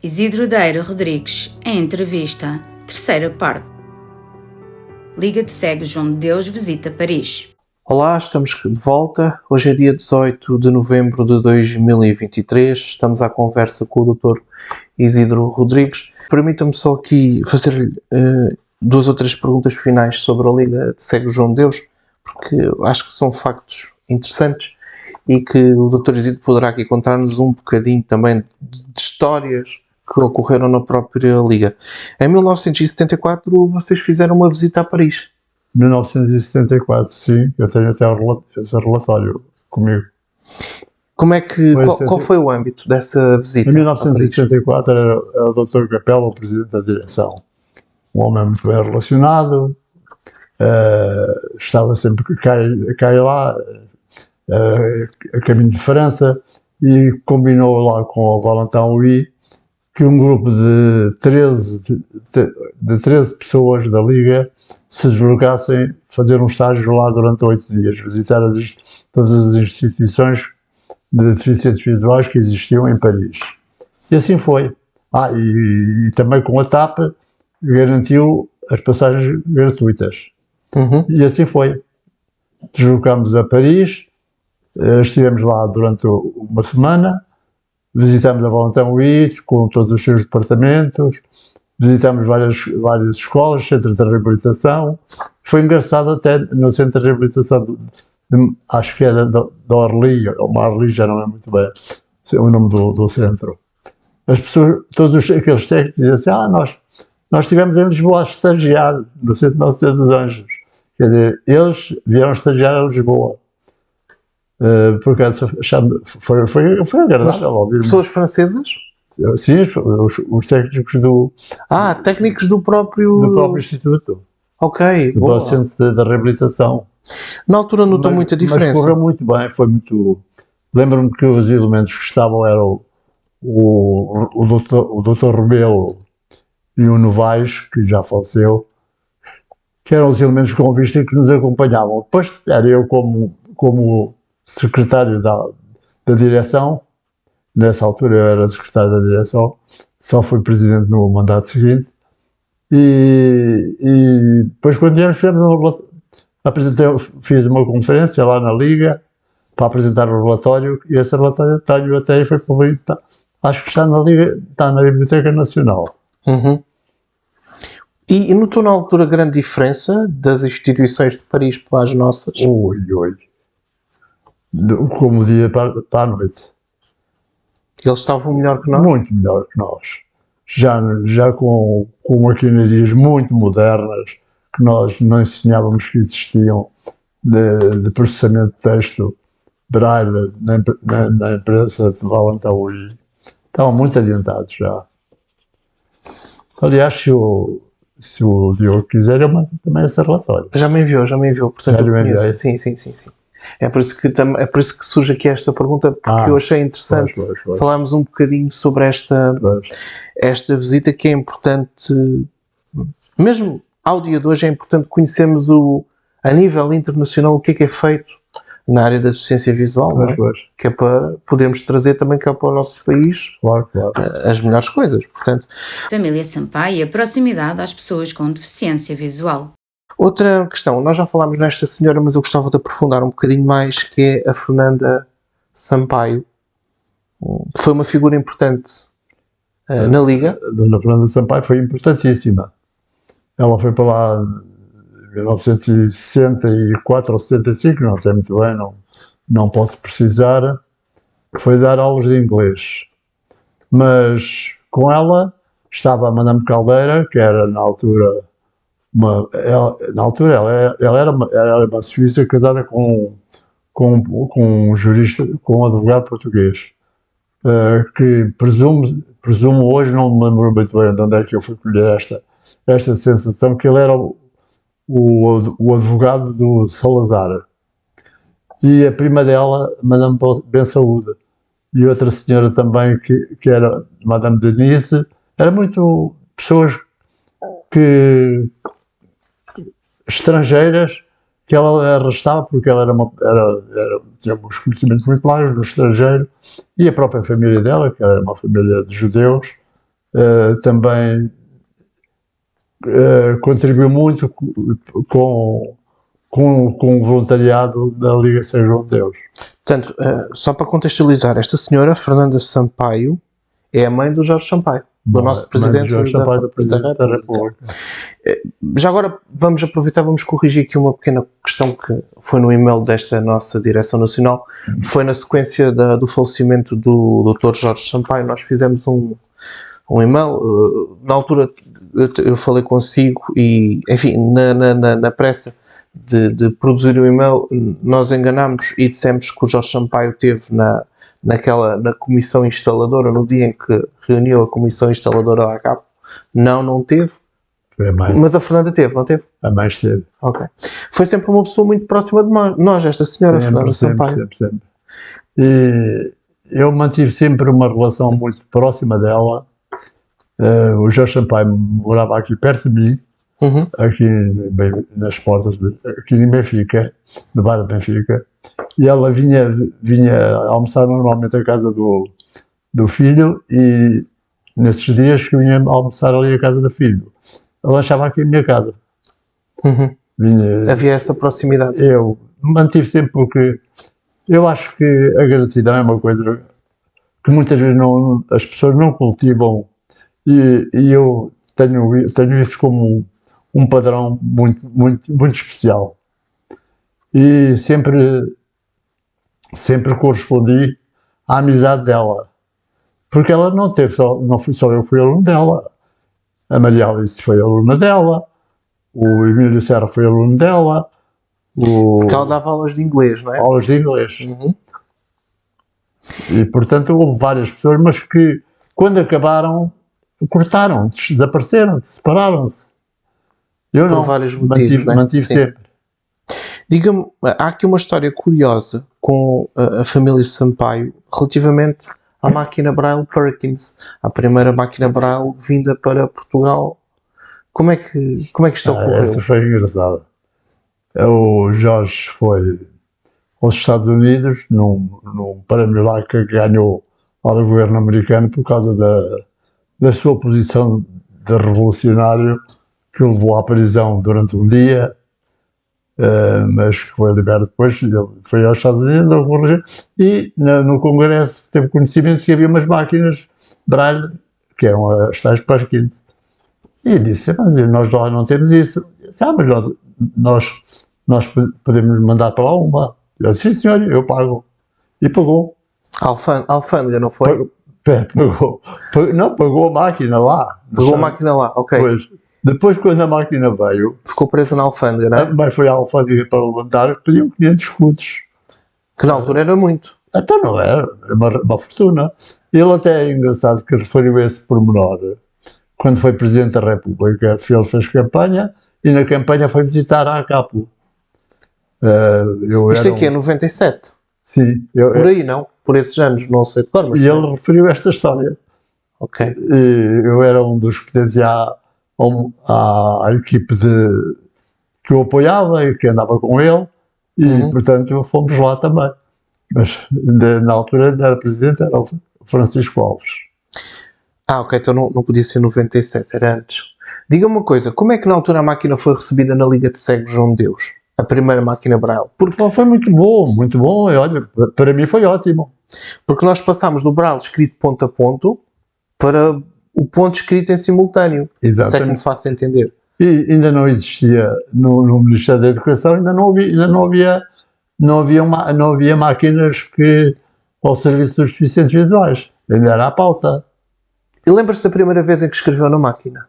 Isidro Deira Rodrigues, em entrevista, terceira parte. Liga de Cegos João de Deus visita Paris. Olá, estamos de volta. Hoje é dia 18 de novembro de 2023. Estamos à conversa com o Dr. Isidro Rodrigues. Permita-me só aqui fazer duas ou três perguntas finais sobre a Liga de Cegos João de Deus, porque acho que são factos interessantes e que o Dr. Isidro poderá aqui contar-nos um bocadinho também de histórias que ocorreram na própria Liga. Em 1974 vocês fizeram uma visita a Paris. 1974, sim, eu tenho até esse relatório comigo. Como é que, qual foi o âmbito dessa visita? Em 1974 era o Dr. Capela, o presidente da direção. Um homem muito bem relacionado, estava sempre cá e lá, a caminho de França, e combinou lá com o Valentin Louis que um grupo de 13 pessoas da Liga se deslocassem, fazer um estágio lá durante 8 dias, visitar todas as instituições de deficientes visuais que existiam em Paris. E assim foi. E também com a TAP garantiu as passagens gratuitas. Uhum. E assim foi. Deslocámos a Paris, estivemos lá durante uma semana, visitámos a Valentin Louis com todos os seus departamentos, visitámos várias escolas, centros de reabilitação. Foi engraçado até no centro de reabilitação, acho que era da Orly, ou Marly, já não é muito bem o nome do centro. As pessoas, todos aqueles técnicos diziam assim, nós estivemos em Lisboa a estagiar no Centro Nossa Senhora dos Anjos. Quer dizer, eles vieram estagiar a Lisboa. Porque foi agradável ouvir. Pessoas francesas? Sim, os técnicos técnicos do próprio instituto. Ok, do boa. Centro da Reabilitação. Na altura notou muita diferença. Mas correu muito bem, foi muito... Lembro-me que os elementos que estavam eram o Dr. Rebelo e o Novaes, que já faleceu, que eram os elementos com vista e que nos acompanhavam. Depois era eu como secretário da direção. Nessa altura eu era secretário da direção, só fui presidente no mandato seguinte, e depois quando fiz uma conferência lá na Liga para apresentar o relatório, e esse relatório tenho até e foi publicado, acho que está na Liga, está na Biblioteca Nacional. Uhum. E notou na altura grande diferença das instituições de Paris para as nossas? Como dia para a noite. Eles estavam melhor que nós? Muito melhor que nós. Já com maquinarias muito modernas, que nós não ensinávamos que existiam, de processamento de texto, braille, na imprensa de Valentin Louis. Estavam muito adiantados já. Aliás, se o Diogo quiser, eu mando também esse relatório. Já me enviou, portanto eu conheço. Sim. É por isso que surge aqui esta pergunta, porque eu achei interessante falarmos um bocadinho sobre esta visita, que é importante, mesmo ao dia de hoje, é importante conhecermos a nível internacional o que é feito na área da deficiência visual, não é? Que é para podermos trazer também cá para o nosso país as melhores coisas. Portanto, Família Sampaio e a proximidade às pessoas com deficiência visual. Outra questão, nós já falámos nesta senhora, mas eu gostava de aprofundar um bocadinho mais, que é a Fernanda Sampaio, que foi uma figura importante na Liga. A Dona Fernanda Sampaio foi importantíssima. Ela foi para lá em 1964 ou 65, não sei muito bem, não posso precisar. Foi dar aulas de inglês. Mas com ela estava a Madame Caldeira, que era na altura... ela era uma suíça casada com um jurista, com um advogado português, que presumo hoje, não me lembro muito bem de onde é que eu fui colher esta sensação, que ele era o advogado do Salazar. E a prima dela, Madame Bensaúde, e outra senhora também, que era Madame Denise, eram muito pessoas estrangeiras, que ela arrastava, porque ela tinha uns conhecimentos muito largos no estrangeiro, e a própria família dela, que era uma família de judeus, também contribuiu muito com o voluntariado da Liga São João de Deus. Portanto, só para contextualizar, esta senhora, Fernanda Sampaio, é a mãe do Jorge Sampaio, do nosso Presidente da República. Já agora vamos aproveitar, vamos corrigir aqui uma pequena questão que foi no e-mail desta nossa Direção Nacional. Foi na sequência do falecimento do Dr. Jorge Sampaio, nós fizemos um e-mail. Na altura eu falei consigo e, enfim, na pressa de produzir o e-mail, nós enganámos e dissemos que o Jorge Sampaio esteve na comissão instaladora, no dia em que reuniu a comissão instaladora da ACAP. Não teve. Mas a Fernanda teve, não teve? A mãe esteve. Ok. Foi sempre uma pessoa muito próxima de nós, esta senhora Fernanda Sampaio. Sempre. E eu mantive sempre uma relação muito próxima dela. O Jorge Sampaio morava aqui perto de mim, aqui bem, nas portas, aqui em Benfica, no bar de Benfica. E ela vinha almoçar normalmente à casa do filho, e nesses dias que vinha almoçar ali à casa do filho, ela achava aqui a minha casa. Havia essa proximidade. Eu mantive sempre, porque eu acho que a gratidão é uma coisa que muitas vezes as pessoas não cultivam, e eu tenho isso como um padrão muito especial. E sempre correspondi à amizade dela, porque ela não fui só eu que fui aluno dela, a Maria Alice foi aluna dela, o Emílio Serra foi aluno dela, porque ela dava aulas de inglês, não é? Aulas de inglês. E portanto houve várias pessoas, mas que quando acabaram, cortaram, desapareceram, separaram-se. Eu por não, vários motivos, mantive sempre. Diga-me, há aqui uma história curiosa com a família Sampaio relativamente à máquina Braille Perkins, a primeira máquina Braille vinda para Portugal. Como é que isto ocorreu? Essa foi engraçada. O Jorge foi aos Estados Unidos num prémio lá que ganhou ao governo americano por causa da sua posição de revolucionário, que o levou à prisão durante um dia, mas que foi liberado depois. Ele foi aos Estados Unidos e no Congresso teve conhecimento que havia umas máquinas Braille, que eram as tais Perkins. E disse: mas nós lá não temos isso. Disse: mas nós podemos mandar para lá uma. Eu disse: sim, senhor, eu pago. E pagou. Alfândega, não foi? Pagou. Não, pagou a máquina lá. Pagou a máquina lá, ok. Depois, quando a máquina veio... Ficou presa na alfândega, não é? Mas foi a alfândega para levantar, pediam 500 escudos. Que na altura era muito. Então não era uma fortuna. Ele até é engraçado que referiu esse pormenor quando foi Presidente da República. Ele fez campanha e na campanha foi visitar a ACAP. Isto aqui é 97? Sim. Por aí, não? Por esses anos, não sei de cor, mas... E ele referiu esta história. Ok. Eu era um dos que pertencia à equipe que eu apoiava e que andava com ele, e portanto fomos lá também. Mas na altura ainda era Presidente, era o Francisco Alves. Ok, então não podia ser 97, era antes. Diga-me uma coisa, como é que na altura a máquina foi recebida na Liga de Cegos João de Deus? A primeira máquina Braille? Porque foi muito bom, e olha, para mim foi ótimo. Porque nós passámos do Braille escrito ponto a ponto para o ponto escrito em simultâneo. Exatamente. Isso é que me faço entender. E ainda não existia, no Ministério da Educação, ainda não havia máquinas ao serviço dos deficientes visuais. Ainda era a pauta. E lembra-se da primeira vez em que escreveu na máquina?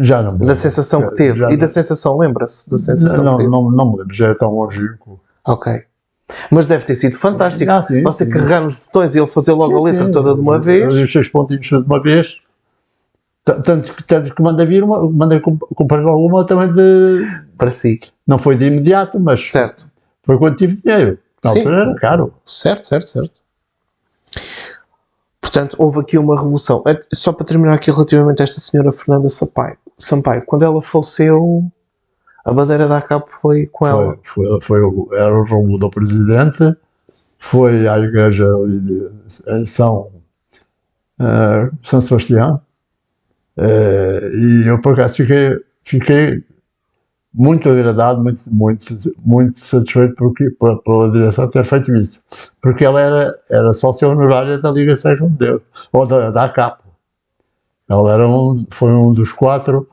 Já não me lembro. Da sensação que teve. E da sensação, lembra-se da sensação que teve? Não me lembro, já é tão longínquo. Ok. Mas deve ter sido fantástico. Sim, você carregar nos botões e ele fazer logo a letra toda de uma vez. Os 6 pontinhos de uma vez. Tanto que mandei comprar alguma também para si. Não foi de imediato, mas certo. Foi quando tive dinheiro. Na altura era caro. Certo. Portanto, houve aqui uma revolução. Só para terminar aqui relativamente a esta senhora Fernanda Sampaio, quando ela faleceu, a bandeira da ACAP foi com ela. Era o rombo do Presidente, foi à igreja em São São Sebastião. E eu, por acaso, fiquei muito agradado, muito satisfeito pela direção ter feito isso. Porque ela era sócia honorária da Liga São João de Deus, ou da ACAP. Ela foi um dos 4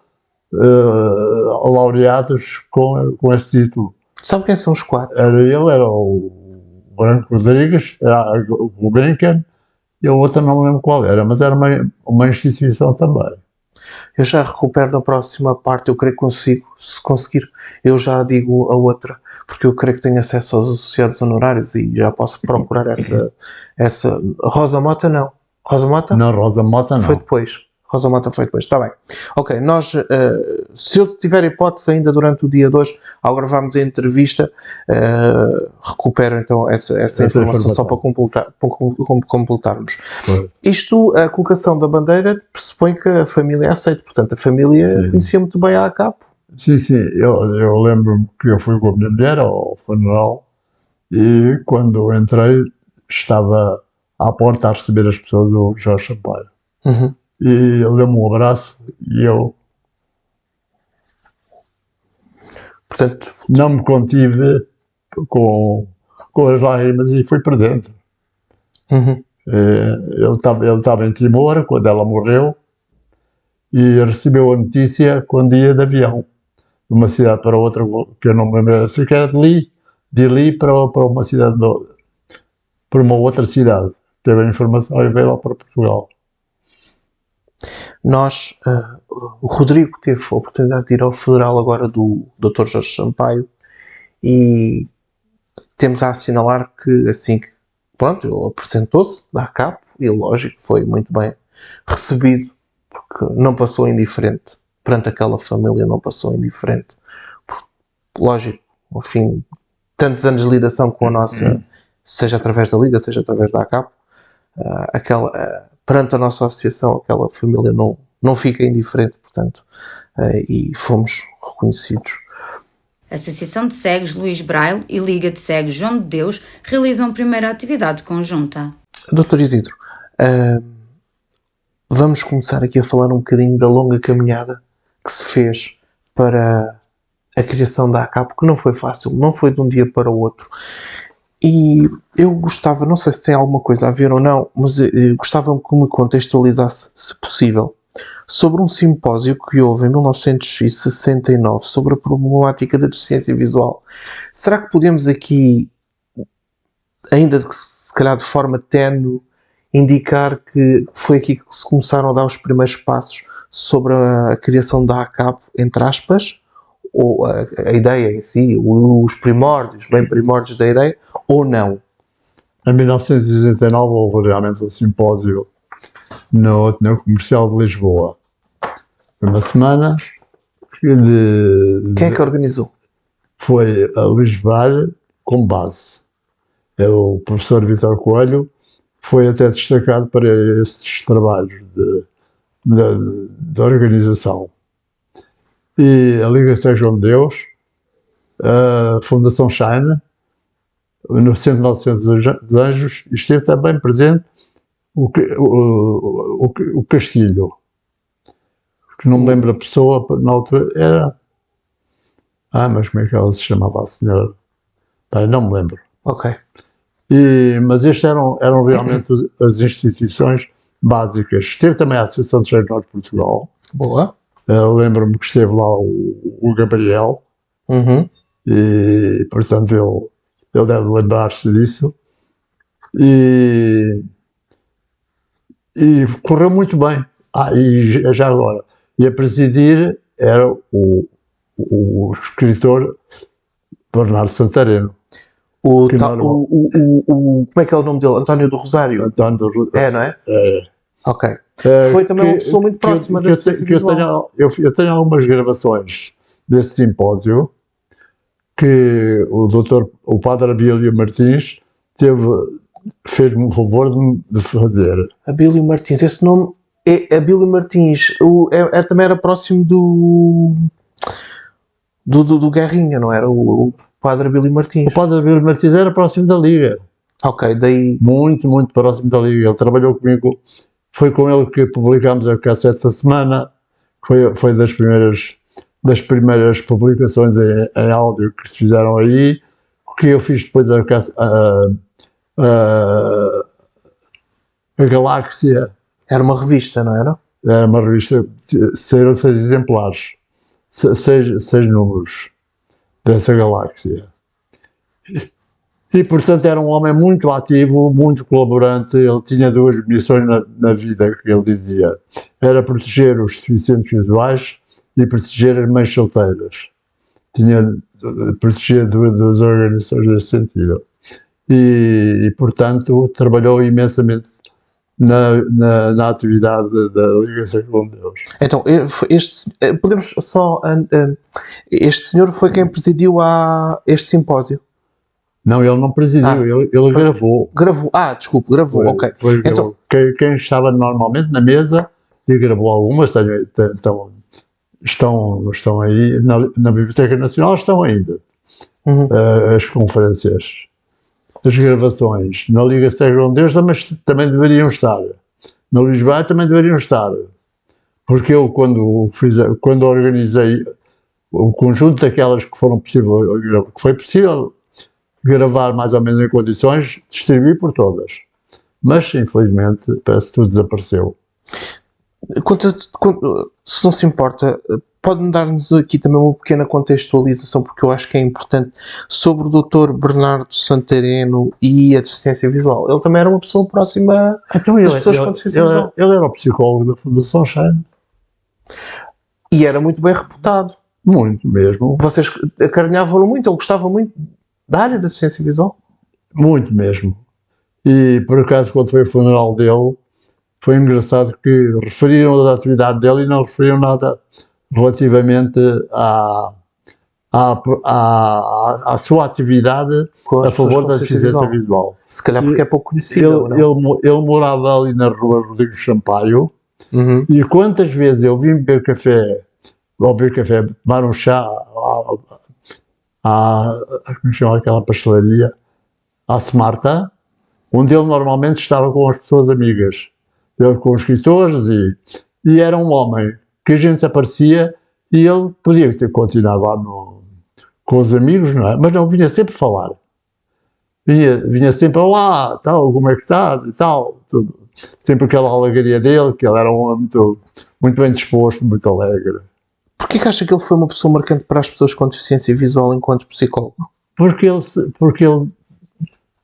laureados com esse título. Sabe quem são os 4? Era o Branco Rodrigues, era o Gulbenkian, e a outra não me lembro qual era, mas era uma instituição também. Eu já recupero na próxima parte, eu creio que consigo. Se conseguir, eu já digo a outra, porque eu creio que tenho acesso aos associados honorários e já posso procurar essa Rosa Mota não. Rosa Mota? Não, Rosa Mota não. Foi depois. Rosa Mota foi depois, está bem. Ok, nós, se eu tiver hipótese ainda durante o dia de hoje, ao gravarmos a entrevista, recupero então essa informação só para completarmos. Foi. Isto, a colocação da bandeira, pressupõe que a família aceita, portanto a família conhecia muito bem a ACAP. Sim, eu lembro-me que eu fui com a minha mulher ao funeral e quando entrei estava à porta a receber as pessoas do Jorge Sampaio. Uhum. E ele deu-me um abraço e eu Portanto, não me contive com as lágrimas e fui para dentro. uhum. Ele estava em Timor quando ela morreu e recebeu a notícia quando ia de avião de uma cidade para outra, que eu não me lembro, sei que era de Li para uma cidade, para uma outra cidade. Teve a informação e veio lá para Portugal. Nós, o Rodrigo teve a oportunidade de ir ao Federal agora do Dr. Jorge Sampaio e temos a assinalar que assim que, pronto, ele apresentou-se da ACAP e lógico, foi muito bem recebido porque não passou indiferente perante aquela família, não passou indiferente. Lógico, ao fim de tantos anos de ligação com a nossa, seja através da Liga, seja através da ACAP, perante a nossa associação, aquela família não fica indiferente, portanto, e fomos reconhecidos. A Associação de Cegos Luís Braille e Liga de Cegos João de Deus realizam a primeira atividade conjunta. Dr. Isidro, vamos começar aqui a falar um bocadinho da longa caminhada que se fez para a criação da ACAP, porque não foi fácil, não foi de um dia para o outro. E eu gostava, não sei se tem alguma coisa a ver ou não, mas eu gostava que me contextualizasse, se possível, sobre um simpósio que houve em 1969 sobre a problemática da deficiência visual. Será que podemos aqui, ainda se calhar de forma ténue, indicar que foi aqui que se começaram a dar os primeiros passos sobre a criação da ACAP, entre aspas, ou a ideia em si, os primórdios, bem primórdios da ideia, ou não? Em 1969 houve realmente um simpósio no Ateneu Comercial de Lisboa. Foi uma semana Quem é que organizou? Foi a Luís Braille com base. O professor Vítor Coelho foi até destacado para esses trabalhos de organização. E a Liga São João de Deus, a Fundação Shine, no Centro Nacional dos Anjos, esteve também presente o Castilho, que não me lembro a pessoa, na altura era... mas como é que ela se chamava, a senhora? Não me lembro. Ok. Mas estes eram realmente as instituições básicas. Esteve também a Associação de Cegos de Portugal. Boa. Lembro-me que esteve lá o Gabriel. Uhum. E, portanto, ele deve lembrar-se disso. E correu muito bem. E já agora, e a presidir era o escritor Bernardo Santareno. Como é que é o nome dele? António do Rosário? António do Rosário. Não é? É. Ok. Foi também uma pessoa muito próxima da deficiência visual. Eu tenho algumas gravações desse simpósio que o padre Abílio Martins fez-me o favor de fazer. Abílio Martins, esse nome é Abílio Martins, também era próximo do Guerrinha, não era? O padre Abílio Martins. O padre Abílio Martins era próximo da Liga. Ok, daí... Muito, muito próximo da Liga. Ele trabalhou comigo, Foi com ele que publicámos a Cassete da Semana, foi das primeiras publicações em áudio que se fizeram aí, que eu fiz depois a Galáxia. Era uma revista, não era? Era uma revista, saíram 6 exemplares, 6 números dessa Galáxia. E, portanto, era um homem muito ativo, muito colaborante. Ele tinha 2 missões na vida, que ele dizia. Era proteger os deficientes visuais e proteger as mães solteiras. Proteger 2 organizações nesse sentido. E, portanto, trabalhou imensamente na atividade da Ligação com Deus. Então, podemos só... este senhor foi quem presidiu este simpósio? Não, ele não presidiu, ele gravou. Gravou, ok. Então, quem estava normalmente na mesa e gravou algumas, estão aí, na Biblioteca Nacional estão ainda. As conferências, as gravações. Na Liga Cega com Deus também deveriam estar. Na Lisboa também deveriam estar. Porque eu, quando organizei o conjunto daquelas que foi possível gravar mais ou menos em condições, distribuí por todas. Mas, infelizmente, parece que tudo desapareceu. Se não se importa, pode-me dar-nos aqui também uma pequena contextualização, porque eu acho que é importante, sobre o Dr. Bernardo Santareno e a deficiência visual. Ele também era uma pessoa próxima das pessoas com deficiência visual. Ele era o psicólogo da Fundação Shine. E era muito bem reputado. Muito mesmo. Vocês acarinhavam-no muito, ele gostava muito da área da deficiência visual? Muito mesmo. E, por acaso, quando foi o funeral dele, foi engraçado que referiram da atividade dele e não referiram nada relativamente à sua atividade a favor da deficiência visual. Se calhar porque é pouco conhecido. Ele morava ali na rua Rodrigo Sampaio, e quantas vezes eu vim beber café, tomar um chá, como se chama aquela pastelaria, à Smarta, onde ele normalmente estava com as pessoas amigas, ele com os escritores, e era um homem que a gente aparecia e ele podia ter continuado lá com os amigos, não é? Mas não, vinha sempre falar. Vinha sempre, olá, tal, como é que estás e tal, tudo. Sempre aquela alegria dele, que ele era um homem muito, muito bem disposto, muito alegre. Porquê que acha que ele foi uma pessoa marcante para as pessoas com deficiência visual enquanto psicólogo? Porque ele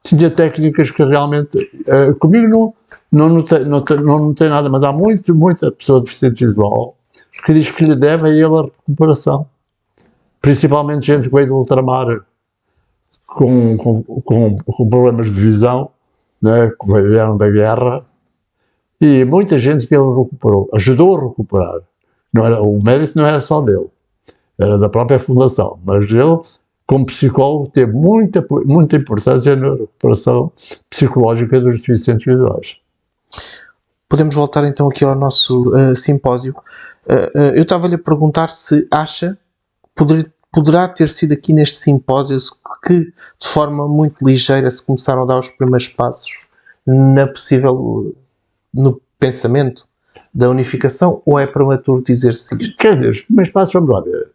tinha técnicas que realmente, comigo não tem nada, mas há muita pessoa deficiente visual que diz que lhe deve a ele a recuperação. Principalmente gente que veio do ultramar com problemas de visão, né, que vieram da guerra, e muita gente que ele recuperou, ajudou a recuperar. O mérito não era só dele, era da própria fundação, mas ele, como psicólogo, teve muita importância na recuperação psicológica dos deficientes visuais. Podemos voltar então aqui ao nosso simpósio. Eu estava-lhe a perguntar se acha que poderá ter sido aqui neste simpósio que, de forma muito ligeira, se começaram a dar os primeiros passos no pensamento da unificação, ou é prematuro dizer-se isto? Quer dizer, os primeiros passos, vamos lá ver.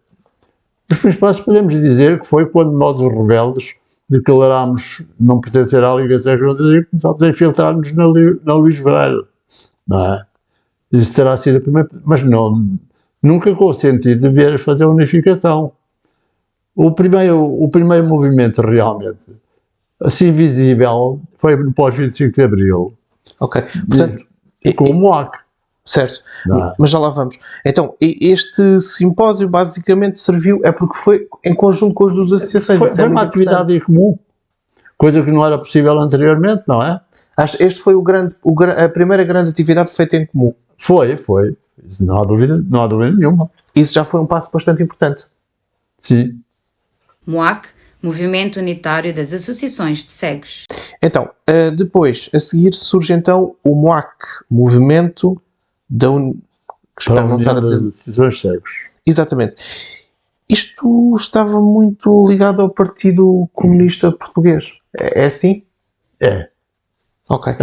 Os primeiros passos podemos dizer que foi quando nós, os rebeldes, declarámos não pertencer à Liga Cega e começámos a infiltrar-nos na Luís Varela, não é? Isso terá sido a primeira, mas nunca com o sentido de vir fazer a unificação. O primeiro movimento realmente, assim visível, foi no pós-25 de Abril. Ok, portanto... Com o MOAC. Certo, mas já lá vamos. Então, este simpósio basicamente serviu, porque foi em conjunto com as duas associações. Foi uma atividade em comum, coisa que não era possível anteriormente, não é? Este foi a primeira grande atividade feita em comum. Foi. Isso não há dúvida nenhuma. Isso já foi um passo bastante importante. Sim. MOAC, Movimento Unitário das Associações de Cegos. Então, depois, a seguir surge então o MOAC, Movimento Espero não estar a dizer. Associações Cegos. Exatamente. Isto estava muito ligado ao Partido Comunista Português. É assim? É. Ok.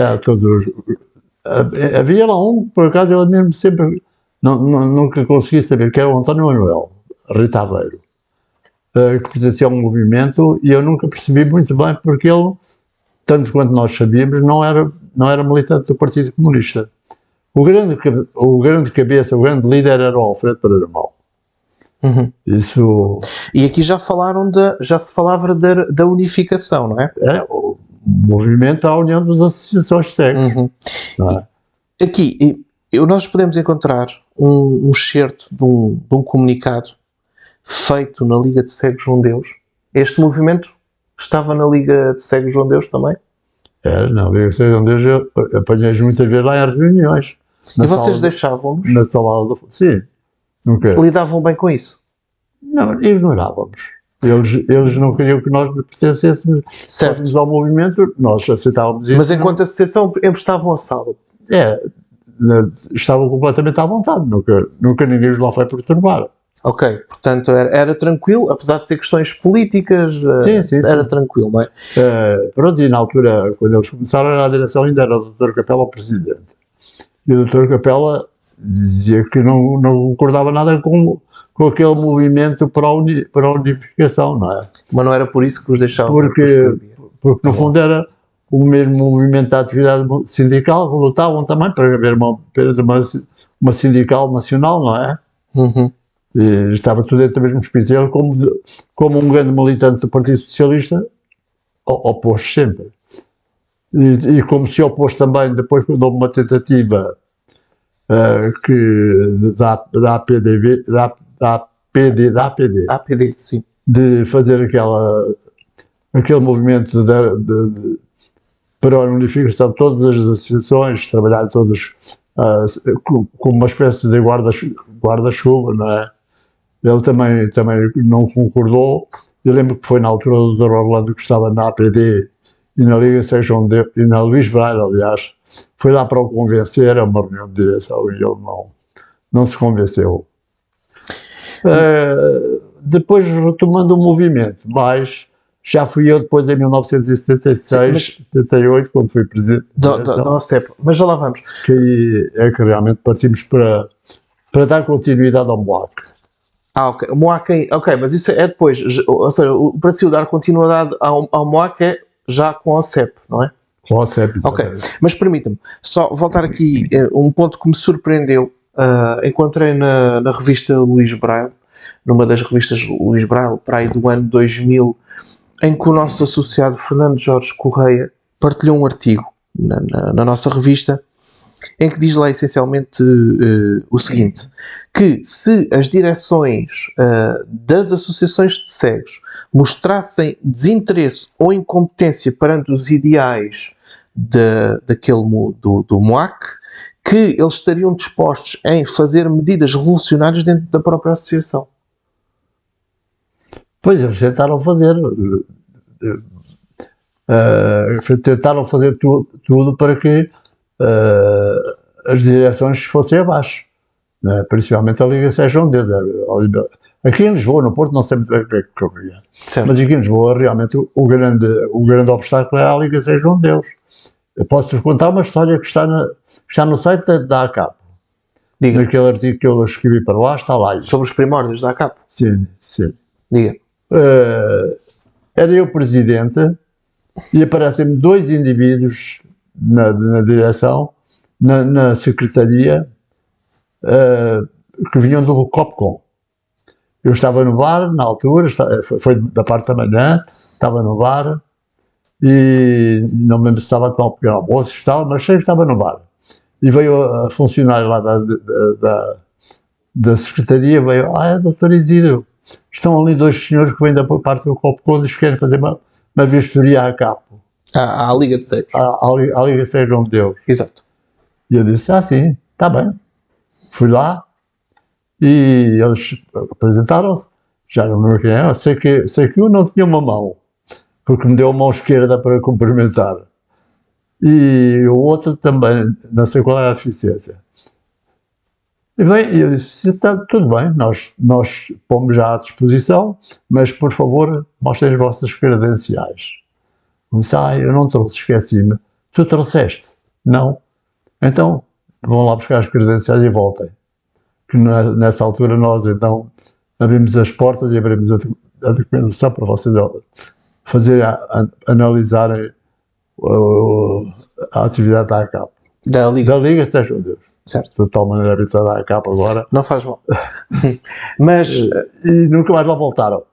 Havia lá um, por acaso, eu mesmo sempre, nunca consegui saber, que era o António Manuel Rita Aveiro, que pertencia a um movimento, e eu nunca percebi muito bem porque ele, tanto quanto nós sabíamos, não era militante do Partido Comunista. O grande cabeça, o grande líder era o Alfredo Pereira Mau. Uhum. Isso E aqui já se falava da unificação, não é? é o movimento à união das associações de cegos. Uhum. Não é? Aqui, nós podemos encontrar um excerto de um comunicado feito na Liga de Cegos João Deus. Este movimento estava na Liga de Cegos João Deus também? Não, eu sei onde eu apanhei muitas vezes lá em reuniões. E vocês deixavam-nos? Na sala do... Sim, nunca. Lidavam bem com isso? Não, ignorávamos. Eles não queriam que nós pertencêssemos ao movimento, nós aceitávamos isso. Mas enquanto associação, estavam a salvo? Estavam completamente à vontade, nunca ninguém os lá foi perturbar. Ok, portanto era tranquilo, apesar de ser questões políticas, sim. Tranquilo, não é? Pronto, e na altura, quando eles começaram, a direção ainda era o Dr. Capela o presidente. E o Dr. Capela dizia que não concordava nada com aquele movimento para a unificação, não é? Mas não era por isso que os deixavam? Porque no fundo era o mesmo movimento da atividade sindical, que lutavam também para haver uma sindical nacional, não é? Uhum. E estava tudo dentro do mesmo espírito. Ele, como um grande militante do Partido Socialista, opôs sempre. E como se opôs também, depois quando houve uma tentativa da APD, sim. De fazer aquele movimento para a unificação de todas as associações, trabalhar todos como uma espécie de guarda-chuva, não é? Ele também não concordou. Eu lembro que foi na altura do Dr. Orlando, que estava na APD e na Liga Cegos João Deus, e na Luís Braille, aliás, foi lá para o convencer, a uma reunião de direção, e ele não se convenceu. Depois, retomando o movimento, mas já fui eu depois em 1976, 78, quando fui presidente da OCEP. Mas já lá vamos. Que é que realmente partimos para dar continuidade ao MOAC. Ok. O MOAC, ok, mas isso é depois. Ou seja, para se dar continuidade ao MOAC é já com a OCEP, não é? Com a OCEP. Ok. Mas permita-me só voltar aqui um ponto que me surpreendeu. Encontrei na revista Luís Braille, numa das revistas Luís Braille, para aí do ano 2000, em que o nosso associado Fernando Jorge Correia partilhou um artigo na nossa revista, em que diz lá essencialmente o seguinte, que se as direções das associações de cegos mostrassem desinteresse ou incompetência perante os ideais do MOAC, que eles estariam dispostos em fazer medidas revolucionárias dentro da própria associação. Pois, eles tentaram fazer tudo para que as direções fossem abaixo, né? Principalmente a Liga Cegos João Deus. Aqui em Lisboa, no Porto, não sei muito bem o que é que ocorria, mas aqui em Lisboa, realmente, o grande obstáculo era a Liga Cegos João Deus. Eu posso-vos contar uma história que está no site da ACAP. Diga. Naquele artigo que eu escrevi para lá, está lá. Sobre os primórdios da ACAP? Sim. Diga. Era eu presidente e aparecem-me dois indivíduos na direção, na secretaria, que vinham do Copcom. Eu estava no bar, na altura, foi da parte da manhã, estava no bar, e não me lembro se estava a tomar um pequeno almoço, mas sei que estava no bar. E veio a funcionária lá da secretaria, veio, doutor Isidro, estão ali dois senhores que vêm da parte do Copcom e querem fazer uma vistoria à capo. À Liga de Cegos. À Liga de Cegos João Deus. Exato. E eu disse, sim, está bem. Fui lá e eles apresentaram-se, já não me lembro quem era, sei que um não tinha uma mão, porque me deu a mão esquerda para cumprimentar. E o outro também, não sei qual era a deficiência. E bem, eu disse, está tudo bem, nós pomos já à disposição, mas por favor, mostrem as vossas credenciais. Eu disse, eu não trouxe, esqueci-me. Tu trouxeste? Não. Então, vão lá buscar as credenciais e voltem. Que nessa altura nós, então, abrimos as portas e abrimos a documentação para vocês analisarem a atividade da ACAP. Da Liga. Da Liga, seja Deus. Certo. De tal maneira habituada à ACAP agora. Não faz mal. Mas E nunca mais lá voltaram.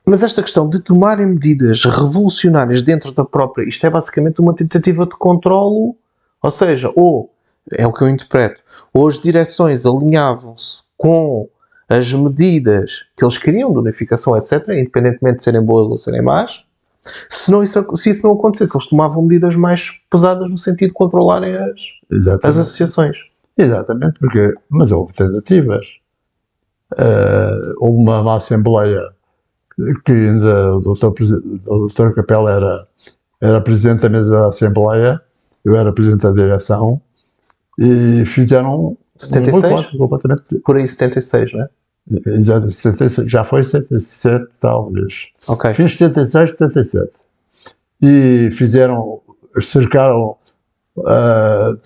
Mas esta questão de tomarem medidas revolucionárias dentro da própria... Isto é basicamente uma tentativa de controlo, ou seja, ou, é o que eu interpreto, ou as direções alinhavam-se com as medidas que eles queriam, de unificação, etc., independentemente de serem boas ou serem más. Se isso não acontecesse, eles tomavam medidas mais pesadas no sentido de controlarem as associações. Exatamente, mas houve tentativas. Houve uma assembleia que ainda o Dr. Capela era presidente da mesa da Assembleia, eu era presidente da direção, e fizeram 76? Completamente. Por aí 76, não é? Exato, 76, já foi 77 talvez. Ok. Fins de 76, 77. E cercaram a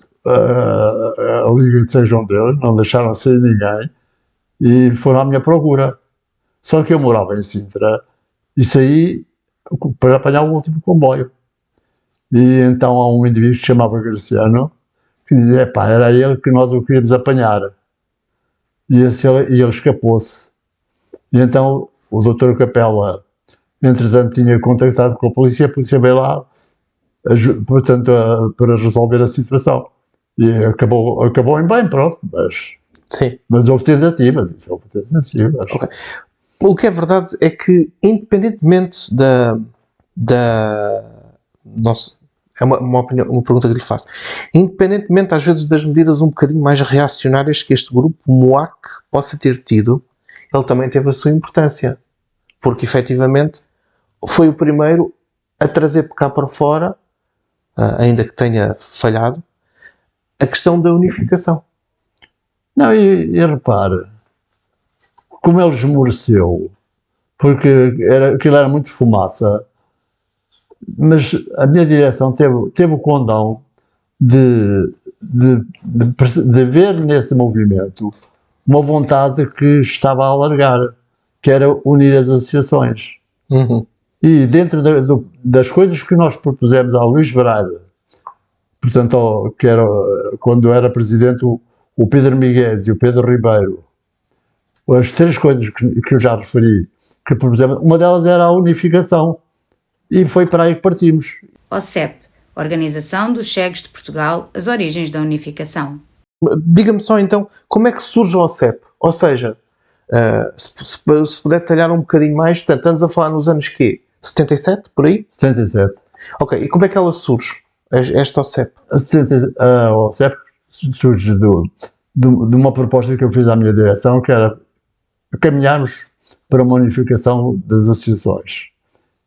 Liga de São João deles, não deixaram sair ninguém, e foram à minha procura. Só que eu morava em Sintra e saí para apanhar o último comboio. E então há um indivíduo que se chamava Graciano que dizia, era ele que nós o queríamos apanhar. E ele escapou-se. E então o Dr. Capela, entretanto, tinha contactado com a polícia veio lá, portanto, para resolver a situação. E acabou em bem, pronto, mas houve tentativas. Okay. O que é verdade é que, independentemente é uma opinião, uma pergunta que lhe faço. Independentemente, às vezes, das medidas um bocadinho mais reacionárias que este grupo, MOAC, possa ter tido, ele também teve a sua importância. Porque, efetivamente, foi o primeiro a trazer cá para fora, ainda que tenha falhado, a questão da unificação. Não, e repare, como ele esmoreceu, porque aquilo era muito fumaça, mas a minha direção teve o condão de ver nesse movimento uma vontade que estava a alargar, que era unir as associações. Uhum. E dentro das coisas que nós propusemos ao Luís Braga, portanto, que era, quando era presidente o Pedro Miguel e o Pedro Ribeiro, as três coisas que eu já referi, que propusemos, uma delas era a unificação. E foi para aí que partimos. OCEP, Organização dos Cegos de Portugal, as origens da unificação. Diga-me só então, como é que surge a OCEP? Ou seja, se puder detalhar um bocadinho mais, portanto, estamos a falar nos anos quê? 77, por aí? 77. Ok, e como é que ela surge, esta OCEP? A OCEP surge de uma proposta que eu fiz à minha direção, que era caminharmos para uma unificação das associações.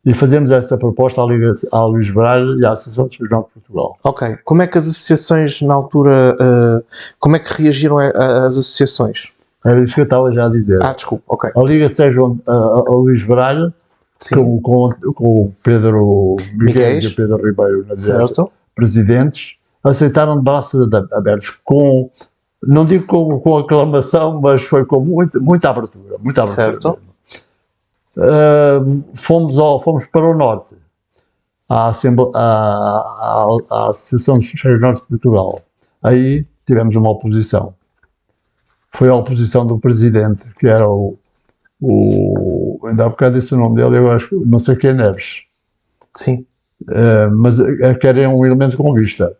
E fazemos essa proposta à Luís Braga e à Associação de São de Portugal. Ok. Como é que as associações, na altura, como é que reagiram às associações? Era isso que eu estava já a dizer. Desculpa, ok. A Liga Sejam a Luís Braga, com o Pedro Miguel e o Pedro Ribeiro na direção, presidentes, aceitaram de braços abertos, não digo com aclamação, mas foi com muita abertura. Muita abertura. Certo. Fomos para o norte, à Associação dos Cheiros Norte de Portugal. Aí tivemos uma oposição. Foi a oposição do presidente, que era ainda há bocado disse o nome dele, eu acho, não sei quem é Neves. Sim. Mas que era um elemento com vista,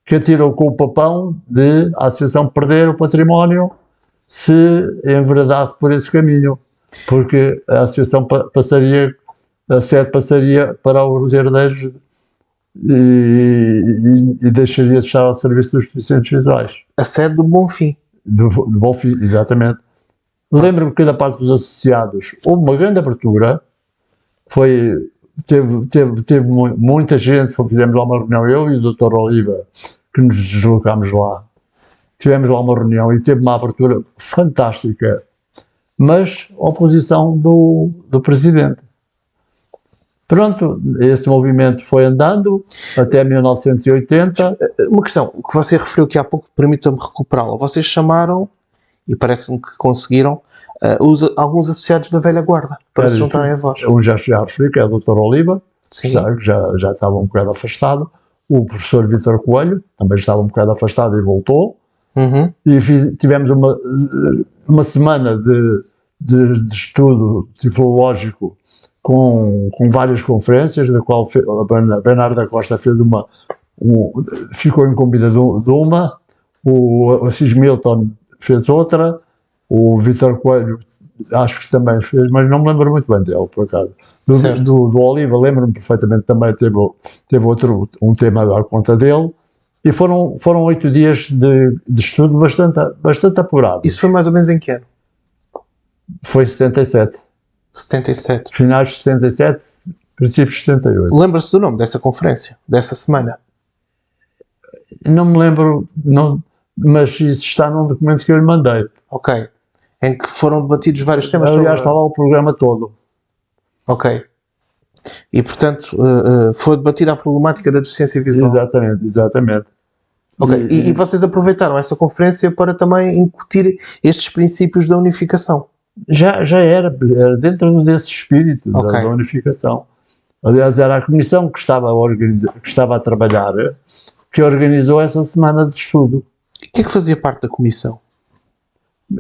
que atirou com o papão de a associação perder o património se enveredasse por esse caminho. Porque a associação a sede passaria para os herdeiros e deixaria de estar ao serviço dos deficientes visuais. A sede do Bonfim. Do Bonfim, exatamente. Lembro-me que da parte dos associados houve uma grande abertura, teve muita gente, fizemos lá uma reunião, eu e o Dr. Oliva, que nos deslocámos lá. Tivemos lá uma reunião e teve uma abertura fantástica. Mas oposição do presidente. Pronto, esse movimento foi andando até 1980. Uma questão, o que você referiu aqui há pouco, permita-me recuperá-la. Vocês chamaram, e parece-me que conseguiram, alguns associados da velha guarda para se juntarem a vós. Um já referi, que é o Dr. Oliva, Sim. que já estava um bocado afastado. O professor Vítor Coelho também estava um bocado afastado e voltou. Uhum. E tivemos uma semana de estudo tiflológico com várias conferências, da qual a Bernarda Costa fez ficou incumbida de uma, o Assis Milton fez outra, o Vítor Coelho acho que também fez, mas não me lembro muito bem dele, por acaso. Do Oliva, lembro-me perfeitamente, também teve um tema à conta dele, e foram 8 dias de estudo bastante apurado. Isso foi mais ou menos em que ano? Foi em 77. 77. Finais de 77, princípios de 78. Lembra-se do nome dessa conferência, dessa semana? Não me lembro, não, mas isso está num documento que eu lhe mandei. Ok. Em que foram debatidos vários temas. Aliás, está lá o programa todo. Ok. E, portanto, foi debatida a problemática da deficiência visual. Exatamente. Ok. E vocês aproveitaram essa conferência para também incutir estes princípios da unificação? Já era dentro desse espírito da unificação. Aliás, era a comissão que estava a trabalhar, que organizou essa semana de estudo. E o que é que fazia parte da comissão?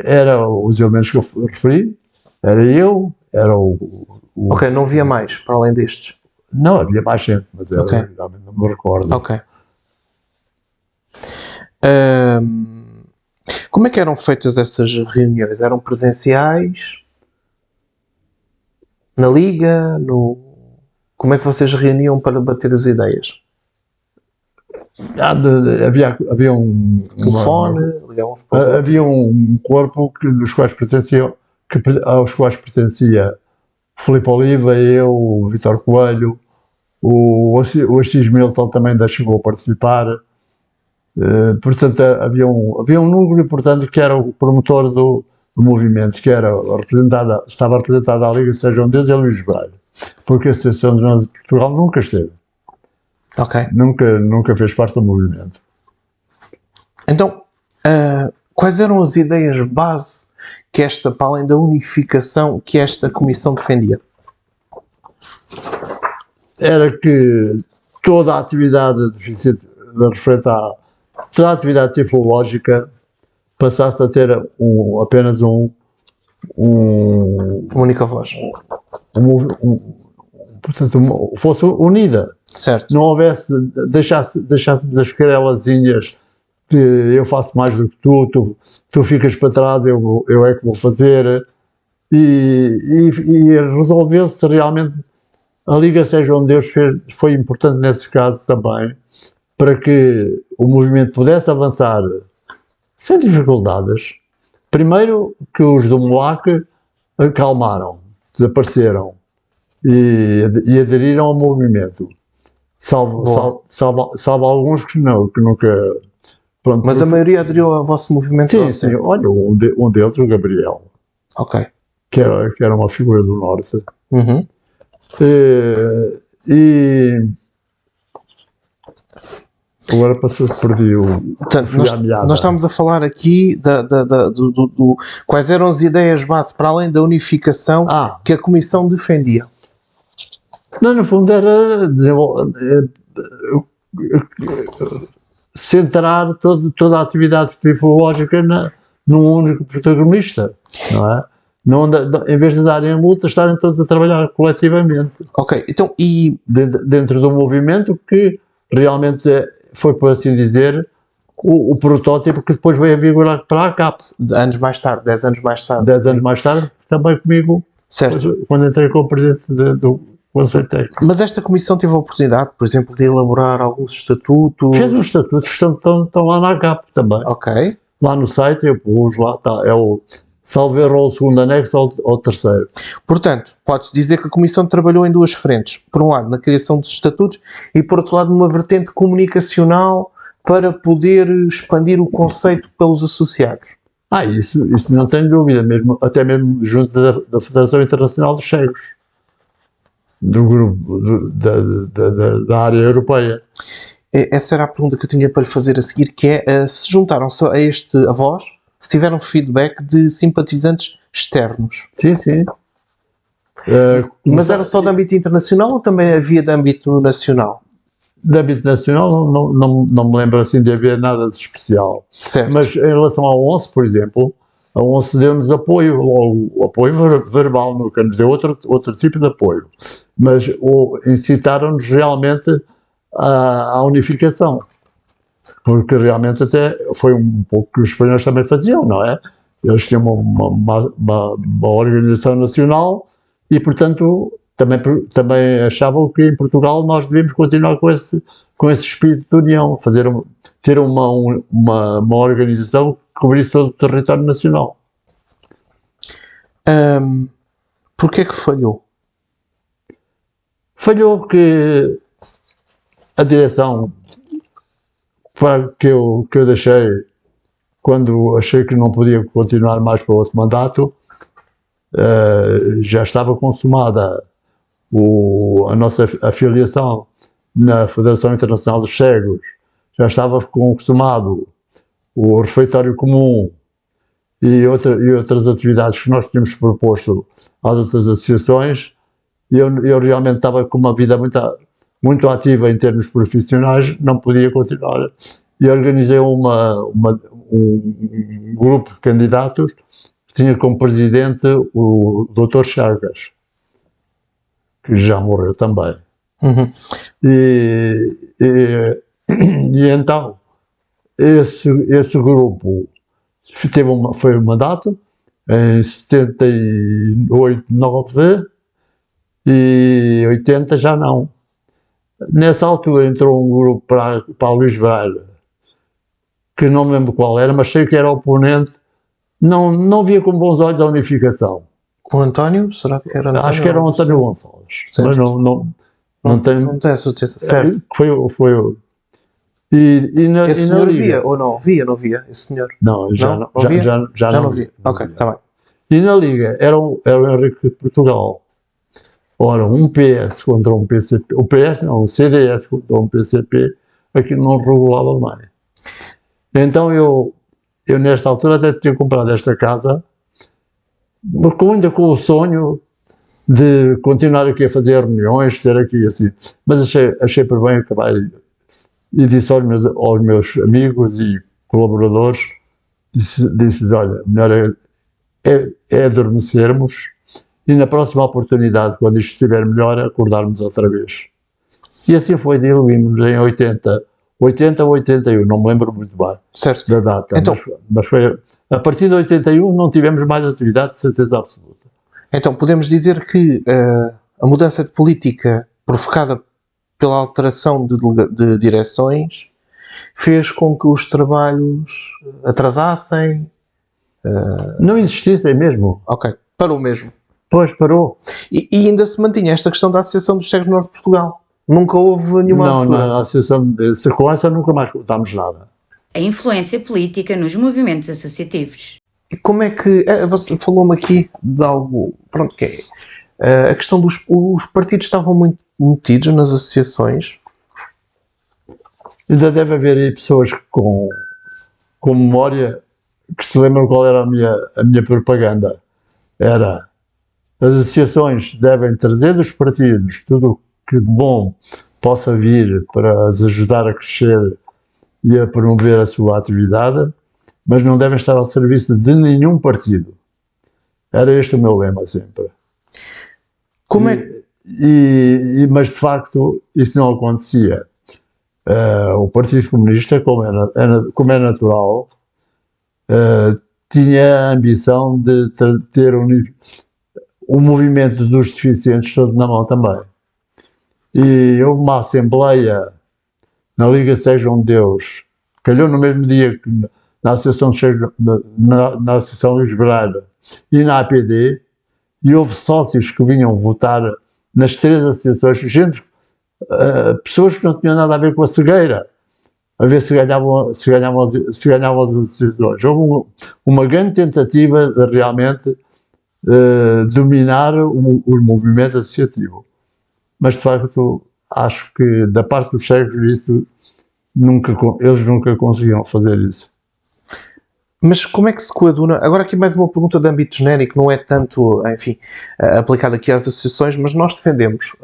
Era os elementos que eu referi, era eu, era o... Ok, não havia mais, para além destes? Não, havia mais gente, mas realmente não me recordo. Ok. Como é que eram feitas essas reuniões? Eram presenciais? Na liga? Como é que vocês reuniam para debater as ideias? Havia um telefone, havia um corpo aos quais pertencia Filipe Oliva, eu, o Vítor Coelho, o Assis Milton também ainda chegou a participar. Portanto, havia um núcleo importante que era o promotor do movimento, que estava representada a Liga de São João de Deus e a Luís Braga, porque a Associação dos Jornalistas de Portugal nunca esteve. Ok. Nunca fez parte do movimento. Então, quais eram as ideias base que para além da unificação, que esta comissão defendia? Era que toda a atividade referente a toda a atividade tiflológica passasse a ter apenas uma única voz. Portanto, fosse unida. Certo. Não houvesse, deixássemos as querelazinhas de eu faço mais do que tu ficas para trás, eu é que vou fazer, e resolveu-se realmente. A Liga São João de Deus foi importante nesse caso também, para que o movimento pudesse avançar sem dificuldades. Primeiro que os do MOAC acalmaram, desapareceram e aderiram ao movimento. Salvo alguns que nunca... Pronto, mas a maioria aderiu ao vosso movimento? Sim. Olha, um deles, o Gabriel. Ok. Que era uma figura do Norte. Uhum. Agora perdi Portanto, nós estamos a falar aqui quais eram as ideias base para além da unificação que a Comissão defendia. Não, no fundo era centrar toda a atividade tiflológica num único protagonista, não é? Não, em vez de darem a luta, estarem todos a trabalhar coletivamente. Ok, então dentro do movimento que realmente foi, por assim dizer, o protótipo que depois veio a vigorar para a CAP. 10 anos mais tarde. 10 anos mais tarde, também comigo, certo. Quando entrei como presidente do Conselho Técnico. Mas esta comissão teve a oportunidade, por exemplo, de elaborar alguns estatutos? Fez uns estatutos que estão lá na CAP também. Ok. Lá no site, eu pus, lá está, é o salvo erro, o segundo anexo ou terceiro. Portanto, pode-se dizer que a Comissão trabalhou em duas frentes. Por um lado, na criação dos estatutos e, por outro lado, numa vertente comunicacional para poder expandir o conceito pelos associados. Isso não tenho dúvida, até mesmo junto da Federação Internacional dos Cegos. do grupo da área europeia. Essa era a pergunta que eu tinha para lhe fazer a seguir, que é, se juntaram-se a vós, se tiveram feedback de simpatizantes externos. Sim, sim. Mas era só de âmbito internacional ou também havia de âmbito nacional? De âmbito nacional não me lembro assim de haver nada de especial. Certo. Mas em relação ao ONCE, por exemplo, a ONCE deu-nos apoio, logo, apoio verbal, nunca nos deu outro tipo de apoio. Mas incitaram-nos realmente à unificação. Porque realmente até foi um pouco que os espanhóis também faziam, não é? Eles tinham uma organização nacional e, portanto, também achavam que em Portugal nós devíamos continuar com esse espírito de união, ter uma organização que cobrisse todo o território nacional. Porquê que falhou? Falhou porque a direção que eu deixei quando achei que não podia continuar mais para outro mandato, já estava consumada a nossa afiliação na Federação Internacional dos Cegos, já estava consumado o refeitório comum e outras atividades que nós tínhamos proposto às outras associações, e eu realmente estava com uma vida muito ativa em termos profissionais, não podia continuar. E organizei um grupo de candidatos que tinha como presidente o Dr. Chagas, que já morreu também. Uhum. E então, esse grupo foi um mandato em 78, 9 e 80 já não. Nessa altura entrou um grupo para Luís Braille, que não me lembro qual era, mas sei que era oponente, não via com bons olhos a unificação. O António? Será que era António? Acho que era o António Gonçalves, certo. mas não tenho a certeza. Certo. Foi Esse senhor via ou não? Não via, esse senhor? Não, já não via. Ok, está bem. E na Liga era o Henrique de Portugal. Ora, um PS contra um PCP, o PS não, o CDS contra um PCP, aquilo não regulava mais. Então eu nesta altura até tinha comprado esta casa, mas ainda com o sonho de continuar aqui a fazer reuniões, ter aqui assim, mas achei por bem acabar e disse aos meus amigos e colaboradores, disse olha, melhor é adormecermos e na próxima oportunidade, quando isto estiver melhor, acordarmos outra vez. E assim foi, diluímos em 80 ou 81, não me lembro muito bem certo. da data, então, mas foi a partir de 81 não tivemos mais atividade de certeza absoluta. Então podemos dizer que a mudança de política provocada pela alteração de direções fez com que os trabalhos atrasassem? Não existissem mesmo. Ok, parou mesmo. Pois, parou. E ainda se mantinha esta questão da Associação dos Cegos do Norte de Portugal? Nunca houve nenhuma abertura? Não, na Associação com essa nunca mais contámos nada. A influência política nos movimentos associativos. E como é que... Você falou-me aqui de algo... Pronto, que é... a questão dos... Os partidos estavam muito metidos nas associações? Ainda deve haver aí pessoas com memória que se lembram qual era a minha propaganda. Era: as associações devem trazer dos partidos tudo que de bom possa vir para as ajudar a crescer e a promover a sua atividade, mas não devem estar ao serviço de nenhum partido. Era este o meu lema sempre. Mas de facto isso não acontecia. O Partido Comunista, como é natural, tinha a ambição de ter o movimento dos deficientes todo na mão também. E houve uma assembleia na Liga Sejam Deus, calhou no mesmo dia que na Associação na Associação Luís Braille e na APD, e houve sócios que vinham votar nas 3 associações, pessoas que não tinham nada a ver com a cegueira, a ver se ganhavam as associações. Houve uma grande tentativa de realmente dominar o movimento associativo. mas de facto acho que da parte dos cegos eles nunca conseguiam fazer isso. Mas como é que se coaduna? Agora aqui mais uma pergunta de âmbito genérico, não é tanto, enfim, aplicado aqui às associações, mas nós defendemos,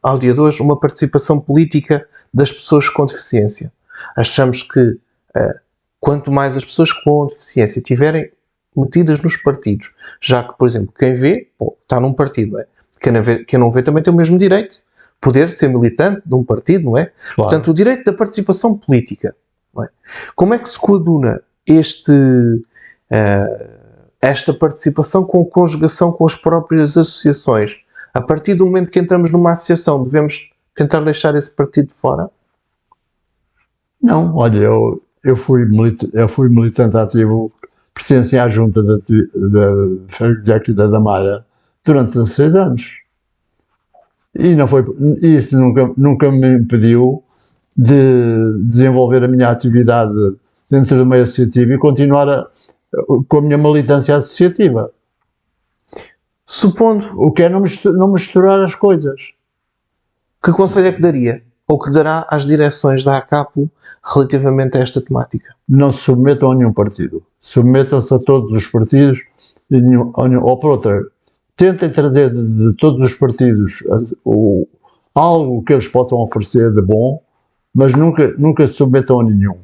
ao dia de hoje, uma participação política das pessoas com deficiência. Achamos que quanto mais as pessoas com deficiência tiverem metidas nos partidos, já que, por exemplo, quem vê, está num partido, não é? Quem não vê também tem o mesmo direito, poder ser militante de um partido, não é? Claro. Portanto, o direito da participação política, não é? Como é que se coaduna esta participação com conjugação com as próprias associações? A partir do momento que entramos numa associação, devemos tentar deixar esse partido de fora? Não, olha, eu fui militante ativo, pertencia à junta da freguesia da Maia durante 16 anos. E isso nunca me impediu de desenvolver a minha atividade dentro do meio associativo e continuar com a minha militância associativa. Supondo, O que é não misturar as coisas. que conselho é que daria? Ou que dará às direções da ACAPO relativamente a esta temática? Não se submetam a nenhum partido. Submetam-se a todos os partidos ou por outra, tentem trazer de todos os partidos algo que eles possam oferecer de bom, mas nunca se submetam a nenhum.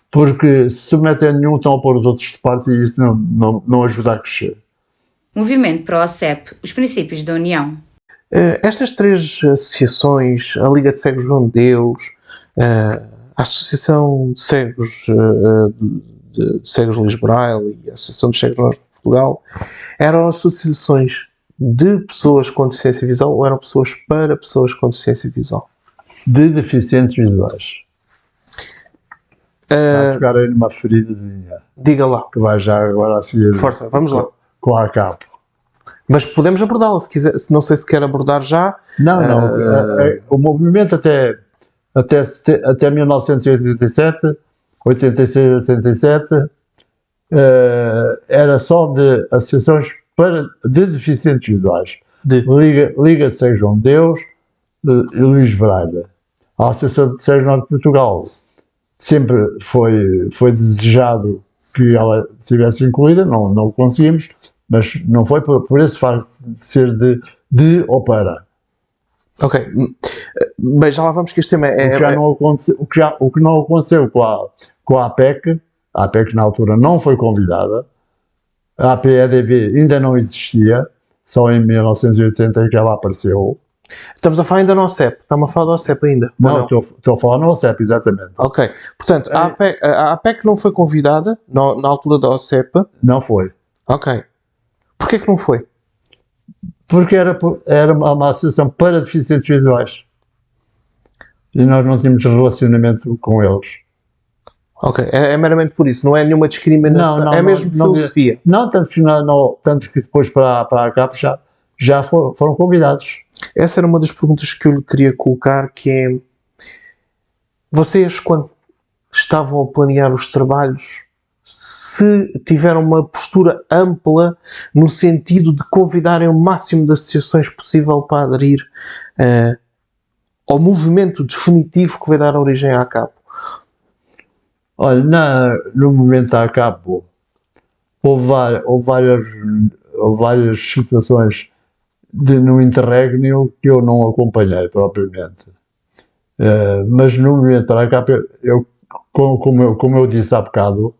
Porque se submetem a nenhum, estão a pôr os outros de parte e isso não ajuda a crescer. Movimento para o OCEP, os princípios da União. Estas três associações, a Liga de Cegos João de Deus, a Associação de Cegos de Cegos Luís Braille e a Associação de Cegos Nós de Portugal, eram associações de pessoas com deficiência visual ou eram pessoas para pessoas com deficiência visual? De deficientes visuais. Vai ficar aí numa feridazinha. Diga lá. Que vai já agora a seguir. Força, vamos lá. Com a ACAPO. Mas podemos abordá-la, se quiser. Não sei se quer abordar já. Não. O movimento até 1987, 86, 87, era só de associações de deficientes visuais. Liga de Cegos João de Deus e Luís Braille. A Associação de Cegos Nós de Portugal sempre foi desejado que ela estivesse incluída, não o conseguimos, mas não foi por esse facto de ser de ou para. Ok. Bem, já lá vamos que este tema o que não aconteceu com a APEC. A APEC na altura não foi convidada, a APEDV ainda não existia, só em 1980 que ela apareceu. Estamos a falar ainda no OCEP, estamos a falar do OCEP ainda? Não, estou a falar no OCEP, exatamente. Ok, portanto, a APEC não foi convidada na altura da OCEP? Não foi. Ok. Porquê que não foi? Porque era uma associação para deficientes visuais. E nós não tínhamos relacionamento com eles. Ok, é meramente por isso, não é nenhuma discriminação, não, é mesmo filosofia. Não, tanto que depois para a CAP já foram convidados. Essa era uma das perguntas que eu lhe queria colocar, que é, vocês quando estavam a planear os trabalhos, se tiveram uma postura ampla no sentido de convidarem o máximo de associações possível para aderir ao movimento definitivo que vai dar origem à ACAPO? Olha, no momento da ACAPO houve várias situações no interregno que eu não acompanhei propriamente. Mas no momento da ACAPO, como eu disse há bocado,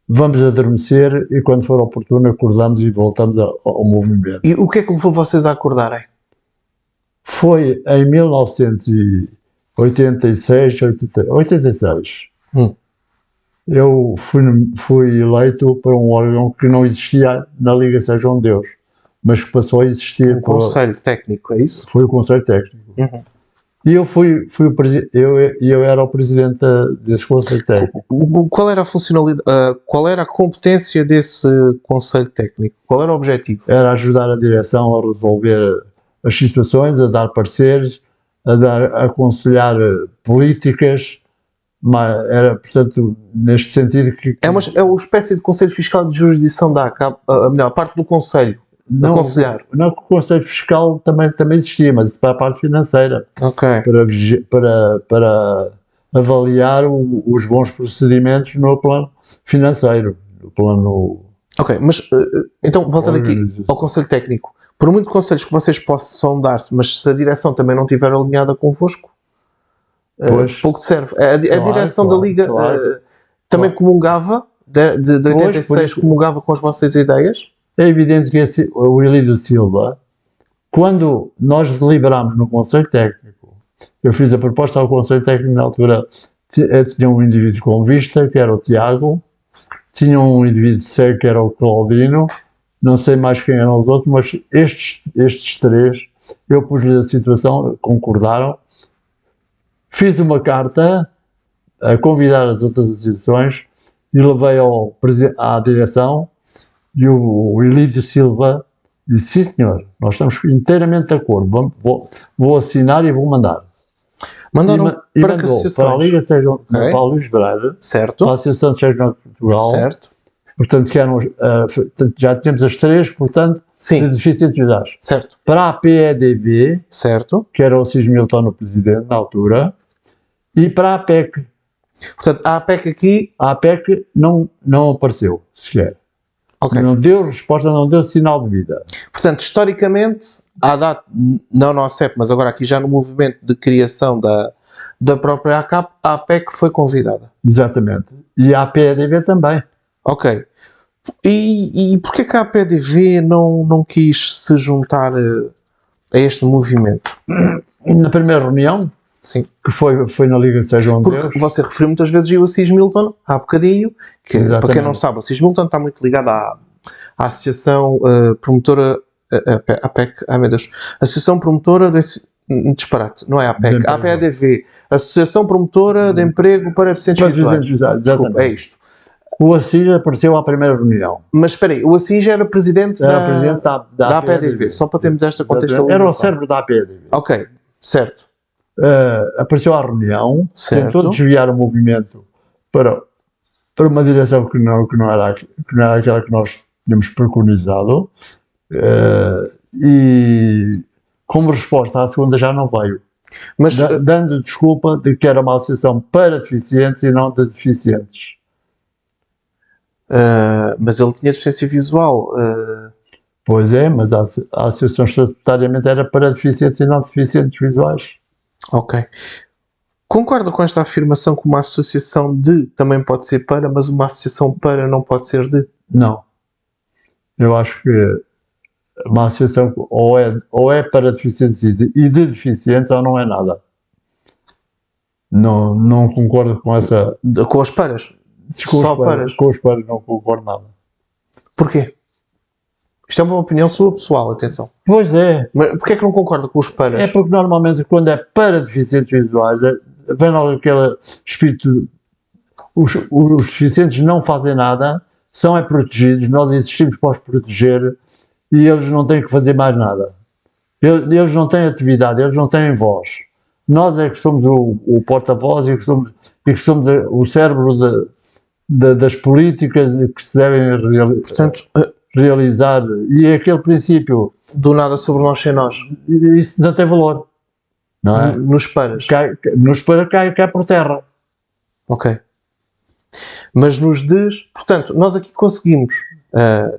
vamos adormecer e quando for oportuno acordamos e voltamos ao movimento. E o que é que levou vocês a acordarem? Foi em 1986, 86. Eu fui eleito para um órgão que não existia na Liga Cegos João de Deus, mas que passou a existir. Um conselho técnico, é isso? Foi o conselho técnico. Uhum. E eu era o presidente desse conselho técnico. Qual era a funcionalidade, qual era a competência desse conselho técnico? Qual era o objetivo? Era ajudar a direção a resolver as situações, a dar pareceres, a aconselhar políticas. Mas era, portanto, neste sentido que... É uma espécie de conselho fiscal de jurisdição da ACAP, a melhor parte do conselho. aconselhar. Não que o Conselho Fiscal também existia, mas isso para a parte financeira, Ok. para avaliar os bons procedimentos no plano financeiro, no plano... Ok, mas então voltando aqui ao Conselho Técnico, por muito conselhos que vocês possam dar-se, mas se a direção também não estiver alinhada convosco, pouco te serve. A direção da Liga também comungava, de 86 comungava com as vossas ideias? É evidente que o Elídio Silva, quando nós deliberámos no Conselho Técnico, eu fiz a proposta ao Conselho Técnico na altura, tinha um indivíduo com vista, que era o Tiago, tinha um indivíduo cego, que era o Claudino, não sei mais quem eram os outros, mas estes três, eu pus-lhes a situação, concordaram, fiz uma carta a convidar as outras associações e levei à direção, e o Elídio Silva disse: sim senhor, nós estamos inteiramente de acordo, vou assinar e vou mandar. Mandaram para que associações? Para a Liga Sejam para o Luís Breira, certo. para a Associação de Sejam de Portugal, certo. Portanto, que eram, já tínhamos as três, portanto, de deficientes visuais. Certo. Para a PEDV, certo. Que era o Cis Milton o presidente na altura, e para a APEC. Portanto, a APEC aqui... A APEC não apareceu, sequer. Okay. Não deu resposta, não deu sinal de vida. Portanto, historicamente, à data, não na OCEP, mas agora aqui já no movimento de criação da própria ACAP, a APEC foi convidada. Exatamente. E a PEDV também. Ok. E porquê que a APDV não quis se juntar a este movimento? Na primeira reunião, sim, que foi na Liga Sejam Deus. Porque você referiu muitas vezes o Assis Milton, há bocadinho, que para quem não sabe, o Assis Milton está muito ligado à Associação Promotora, a APEC, meu Deus, Associação Promotora do disparate, não é a APEC, a APDV, Associação Promotora de Emprego para Deficientes Visuais. Desculpa, é isto. O Assis apareceu à primeira reunião. Mas espera aí, o Assis era presidente da APDV, só para termos esta contextualização. Era o cérebro da APDV. Ok, certo. Apareceu à reunião, certo, tentou desviar o movimento para uma direção que não era aquela que nós tínhamos preconizado, e como resposta à segunda já não veio. Mas, dando desculpa de que era uma associação para deficientes e não de deficientes. Mas ele tinha deficiência visual. Pois é, mas a associação estatutariamente era para deficientes e não deficientes visuais. Ok. Concorda com esta afirmação que uma associação de também pode ser para, mas uma associação para não pode ser de? Não. Eu acho que uma associação ou é para deficientes e de deficientes ou não é nada. Não concordo com essa... Com as paras? Só paras? Com os paras não concordo nada. Porquê? Isto é uma opinião sua pessoal, atenção. Pois é. Mas porquê é que não concorda com os paras? É porque normalmente quando é para deficientes visuais, vem logo aquele espírito... Os deficientes não fazem nada, são protegidos, nós existimos para os proteger e eles não têm que fazer mais nada. Eles não têm atividade, eles não têm voz. Nós é que somos o porta-voz e que somos o cérebro das políticas que se devem realizar. E é aquele princípio... Do nada sobre nós sem nós. Isso não tem valor. Não é? Nos paras. Nos paras cai por terra. Ok. Mas nos des... Portanto, nós aqui conseguimos,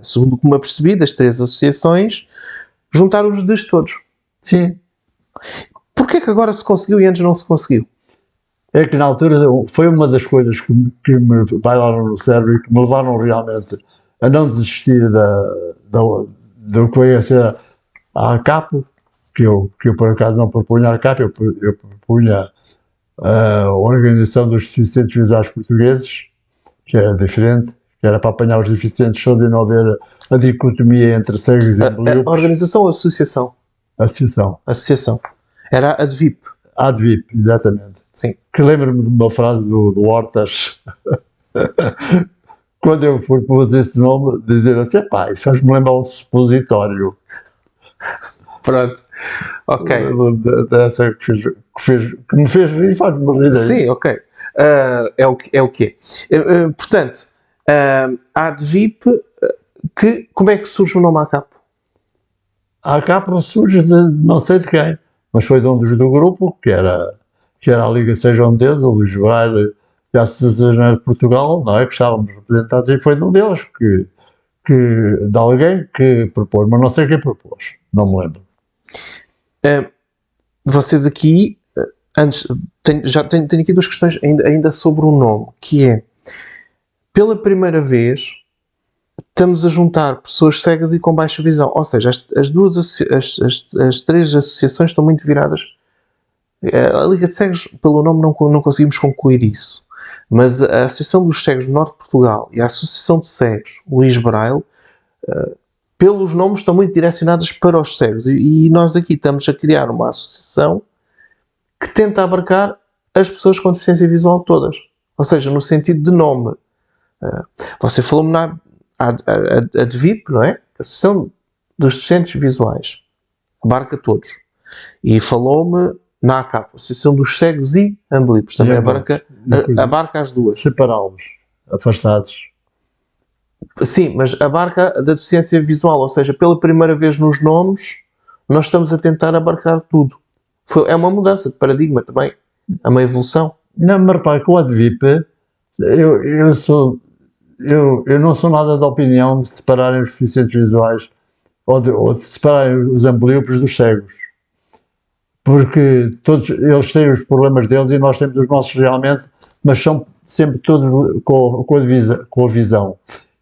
segundo como eu percebi, das três associações, juntar os des todos. Sim. Porquê que agora se conseguiu e antes não se conseguiu? É que na altura foi uma das coisas que me bailaram no cérebro e que me levaram realmente a não desistir do que veio a ser a ACAP, que eu por acaso não propunha a ACAP, eu propunha a Organização dos Deficientes Visuais Portugueses, que era diferente, que era para apanhar os deficientes só de não haver a dicotomia entre cegos e míopes. A organização ou associação? Associação. Era a ADVIP. A ADVIP, exatamente. Sim. Que lembro-me de uma frase do Hortas, quando eu fui pôr esse nome, dizer assim, pá, isso faz-me lembrar um supositório. Pronto. Ok. Dessa que me fez rir e faz-me rir. Sim, ok. É o que é. Portanto, a ADVIP, como é que surge o nome ACAP? a ACAP surge de não sei de quem, mas foi de um dos do grupo, que era a Liga Sejam Deus, o Luís Braille e a Associação Jornal de Portugal, não é? Que estávamos representados, e foi de um deles, de alguém que propôs, mas não sei quem propôs, não me lembro. Vocês aqui, antes, tenho aqui duas questões ainda sobre o nome, que é, pela primeira vez, estamos a juntar pessoas cegas e com baixa visão, ou seja, as três associações estão muito viradas. A Liga de Cegos, pelo nome, não conseguimos concluir isso, mas a Associação dos Cegos do Norte de Portugal e a Associação de Cegos Luís Braille, pelos nomes, estão muito direcionadas para os cegos, e nós aqui estamos a criar uma associação que tenta abarcar as pessoas com deficiência visual todas, ou seja, no sentido de nome. Você falou-me a DVIP, não é? A Associação dos Deficientes Visuais, abarca todos, e falou-me na ACAP, Associação dos Cegos e Ambulípicos, também abarca as duas. Separá-los, afastados. Sim, mas abarca da deficiência visual, ou seja, pela primeira vez nos nomes, nós estamos a tentar abarcar tudo. É uma mudança de paradigma também, é uma evolução. Não, mas repare, com a DVIP, eu não sou nada da opinião de separarem os deficientes visuais ou de separarem os ambulíopes dos cegos. Porque todos eles têm os problemas deles e nós temos os nossos realmente, mas são sempre todos com a visão.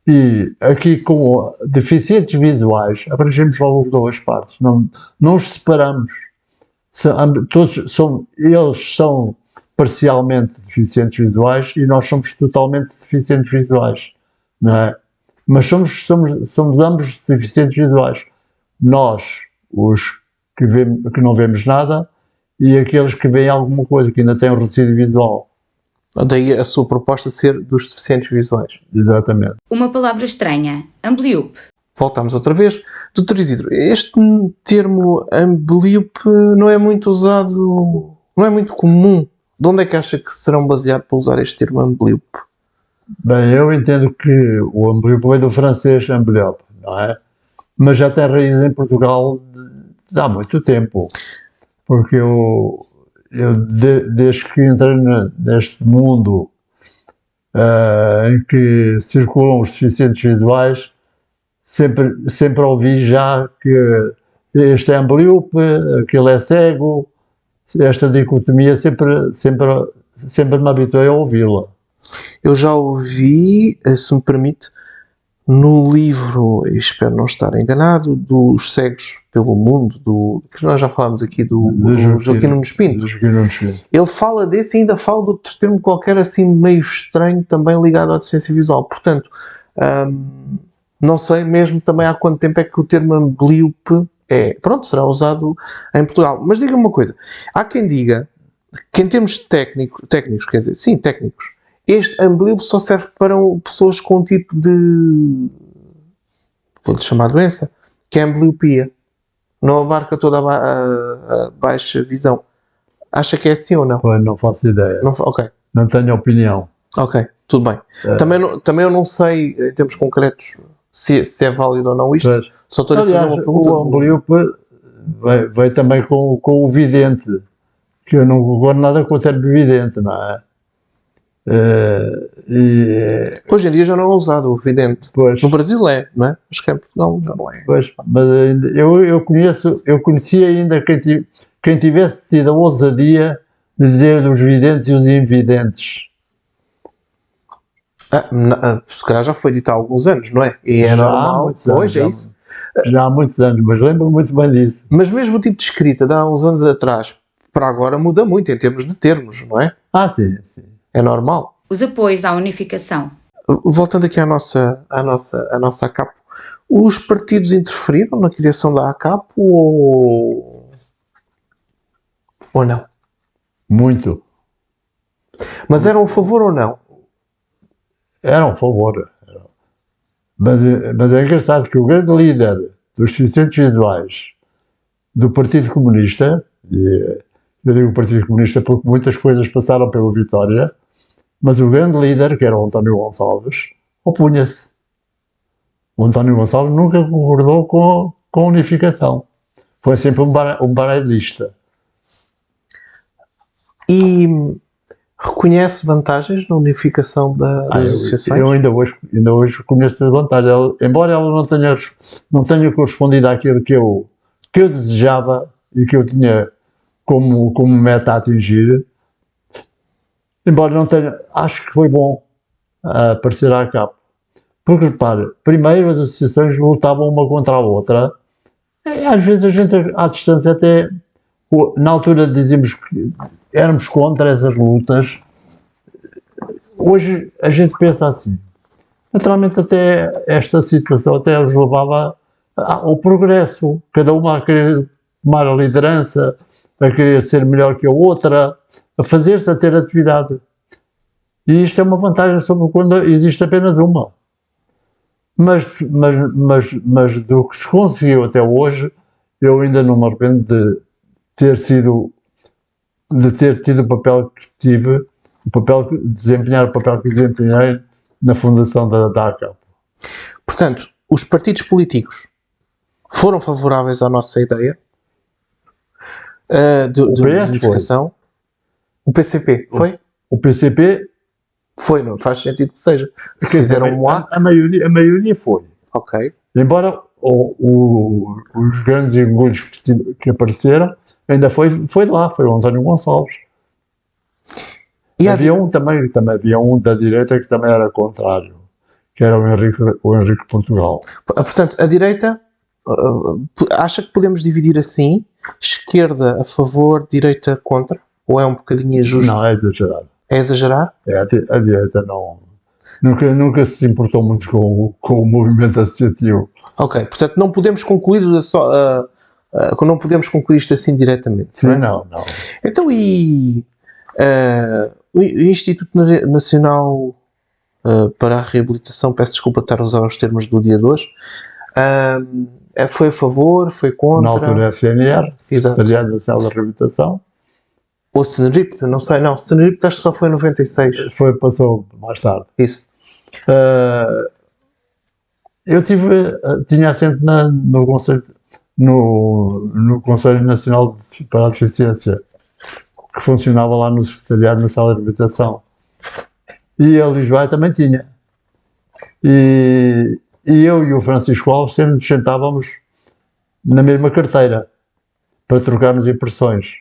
E aqui com deficientes visuais abrangemos logo as duas partes, não os separamos. Eles são parcialmente deficientes visuais e nós somos totalmente deficientes visuais, não é? Mas somos ambos deficientes visuais. Nós, os que não vemos nada, e aqueles que veem alguma coisa, que ainda têm um resíduo visual. Daí a sua proposta ser dos deficientes visuais. Exatamente. Uma palavra estranha, amblyop. Voltamos outra vez. Dr. Isidro, este termo amblyop não é muito usado, não é muito comum. De onde é que acha que serão baseado para usar este termo amblyop? Bem, eu entendo que o amblyop é do francês amblyop, não é? Mas já tem raiz em Portugal há muito tempo. Porque eu desde que entrei neste mundo em que circulam os deficientes visuais, sempre ouvi já que este é amblyop, aquele é cego, esta dicotomia sempre me habituei a ouvi-la. Eu já ouvi, se me permite, no livro, espero não estar enganado, dos Cegos pelo Mundo, que nós já falámos aqui do Joaquim Nunes Pinto. Ele fala desse e ainda fala de outro termo qualquer assim meio estranho, também ligado à deficiência visual. Portanto, não sei mesmo também há quanto tempo é que o termo amblyop será usado em Portugal. Mas diga-me uma coisa, há quem diga que em termos técnicos, quer dizer, sim, técnicos, este amblyop só serve para pessoas com um tipo de, vou-lhe chamar doença, que é a amblyopia. Não abarca toda a baixa visão. Acha que é assim ou não? Pois, não faço ideia. Ok. Não tenho opinião. Ok, tudo bem. Também eu não sei, em termos concretos, se é válido ou não isto. Pois. Só estou a fazer uma pergunta. O amblyop veio também com o vidente, que eu não concordo nada com o termo vidente, não é? Hoje em dia já não é usado o vidente. Pois. No Brasil não é? Mas cá em Portugal já não é. Pois, mas eu conheci ainda quem tivesse tido a ousadia de dizer os videntes e os invidentes. Se calhar já foi dito há alguns anos, não é? E é normal. Hoje é isso. Já há muitos anos, mas lembro-me muito bem disso. Mas mesmo o tipo de escrita de há uns anos atrás para agora muda muito em termos de termos, não é? Sim. É normal. Os apoios à unificação. Voltando aqui à nossa ACAP, os partidos interferiram na criação da ACAP ou não? Muito. Mas eram a favor ou não? Eram a favor. Mas é engraçado que o grande líder dos deficientes visuais do Partido Comunista, e eu digo Partido Comunista porque muitas coisas passaram pela Vitória, mas o grande líder, que era o António Gonçalves, opunha-se. O António Gonçalves nunca concordou com com a unificação. Foi sempre um baralhista. E reconhece vantagens na unificação das associações? Eu ainda hoje conheço a vantagem. Embora ela não tenha correspondido àquilo que eu desejava e que eu tinha como meta a atingir, embora não tenha, acho que foi bom aparecer à cabo. Porque, repare, primeiro as associações lutavam uma contra a outra. E, às vezes a gente, à distância, até na altura dizíamos que éramos contra essas lutas. Hoje a gente pensa assim. Naturalmente, até esta situação até os levava ao progresso. Cada uma a querer tomar a liderança, a querer ser melhor que a outra, a fazer-se a ter atividade. E isto é uma vantagem sobre quando existe apenas uma. Mas do que se conseguiu até hoje, eu ainda não me arrependo de ter tido o papel que tive, desempenhar o papel que desempenhei na fundação da ACAP. Portanto, os partidos políticos foram favoráveis à nossa ideia de unificação. O PCP foi? O PCP foi, não faz sentido que seja. Se fizeram um ato. A maioria foi. Ok. Embora os grandes engolhos que apareceram, ainda foi de lá, foi o António Gonçalves. E havia havia um da direita que também era contrário, que era o Henrique Portugal. Portanto, a direita acha que podemos dividir assim: esquerda a favor, direita contra? Ou é um bocadinho injusto? Não, é exagerado. É exagerar? A direita nunca se importou muito com o movimento associativo. Ok, portanto não podemos concluir não podemos concluir isto assim diretamente. Sim, não é? Não. Então o Instituto Nacional para a Reabilitação, peço desculpa estar a usar os termos do dia de hoje, foi a favor, foi contra? Na altura é a CNR, Secretariado Nacional da Reabilitação. Ou SNRIPT, não sei, não, SNRIPT acho que só foi em 96. Passou mais tarde. Isso. Eu tinha assento no Conselho Nacional para a Deficiência, que funcionava lá no Secretariado Nacional da Reabilitação. E a Lisboa também tinha. E eu e o Francisco Alves sempre nos sentávamos na mesma carteira para trocarmos impressões.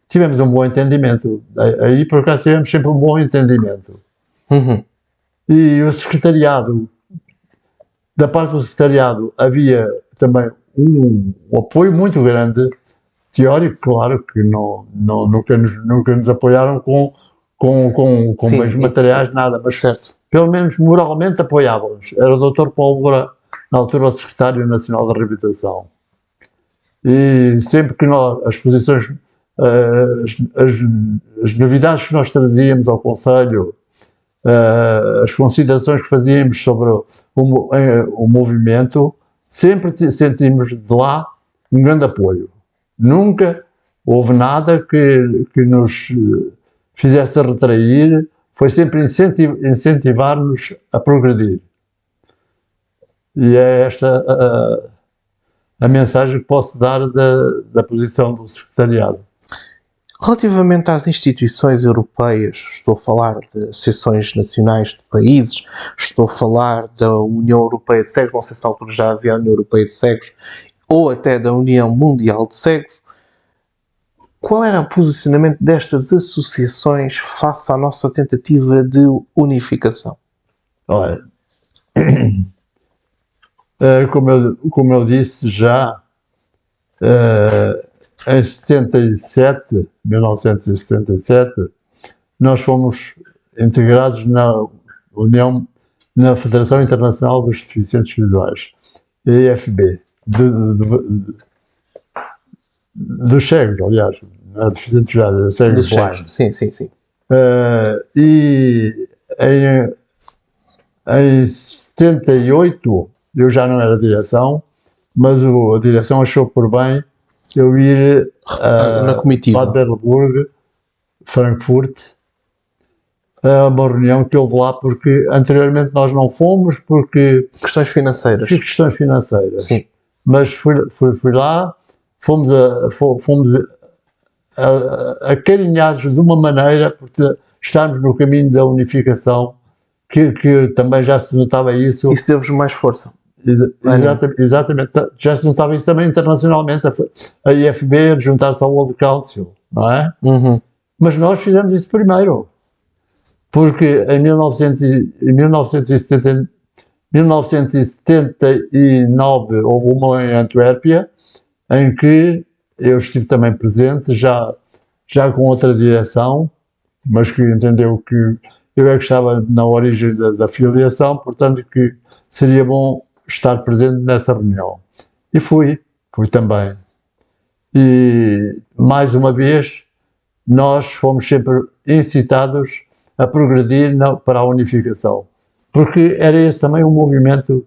Tivemos um bom entendimento. Aí, por acaso, tivemos sempre um bom entendimento. Uhum. E o secretariado, da parte do secretariado, havia também um apoio muito grande, teórico, claro, que nunca nos apoiaram com bens materiais, nada, mas certo. Pelo menos moralmente apoiávamos. Era o Dr. Pólvora, na altura o Secretário Nacional da Reabilitação. E sempre que as posições, as novidades que nós trazíamos ao Conselho, as considerações que fazíamos sobre o movimento, sempre sentimos de lá um grande apoio. Nunca houve nada que nos fizesse retrair, foi sempre incentivar-nos a progredir. E é esta a mensagem que posso dar da posição do secretariado. Relativamente às instituições europeias, estou a falar de associações nacionais de países, estou a falar da União Europeia de Cegos, não sei se na altura já havia a União Europeia de Cegos, ou até da União Mundial de Cegos. Qual era o posicionamento destas associações face à nossa tentativa de unificação? Olha, como eu disse já, em 1977, nós fomos integrados na Federação Internacional dos Deficientes Visuais, EFB, dos cegos, aliás, não é deficientes visuais, é dos cegos. Sim. E em 78, eu já não era direção, mas a direção achou por bem eu ir na comitiva. Baden-Württemberg, Frankfurt, a uma reunião que houve lá, porque anteriormente nós não fomos, porque... Questões financeiras. Questões financeiras. Sim. mas fui lá, fomos acarinhados de uma maneira por estarmos no caminho da unificação, que também já se notava isso. Isso deu-vos mais força. Exatamente, já se notava isso também internacionalmente, a IFB juntar-se ao World Council, não é? Uhum. Mas nós fizemos isso primeiro, porque em 1979 houve uma em Antuérpia, em que eu estive também presente, já com outra direção, mas que entendeu que eu é que estava na origem da filiação, portanto que seria bom estar presente nessa reunião. E fui também. E, mais uma vez, nós fomos sempre incitados a progredir para a unificação, porque era esse também um movimento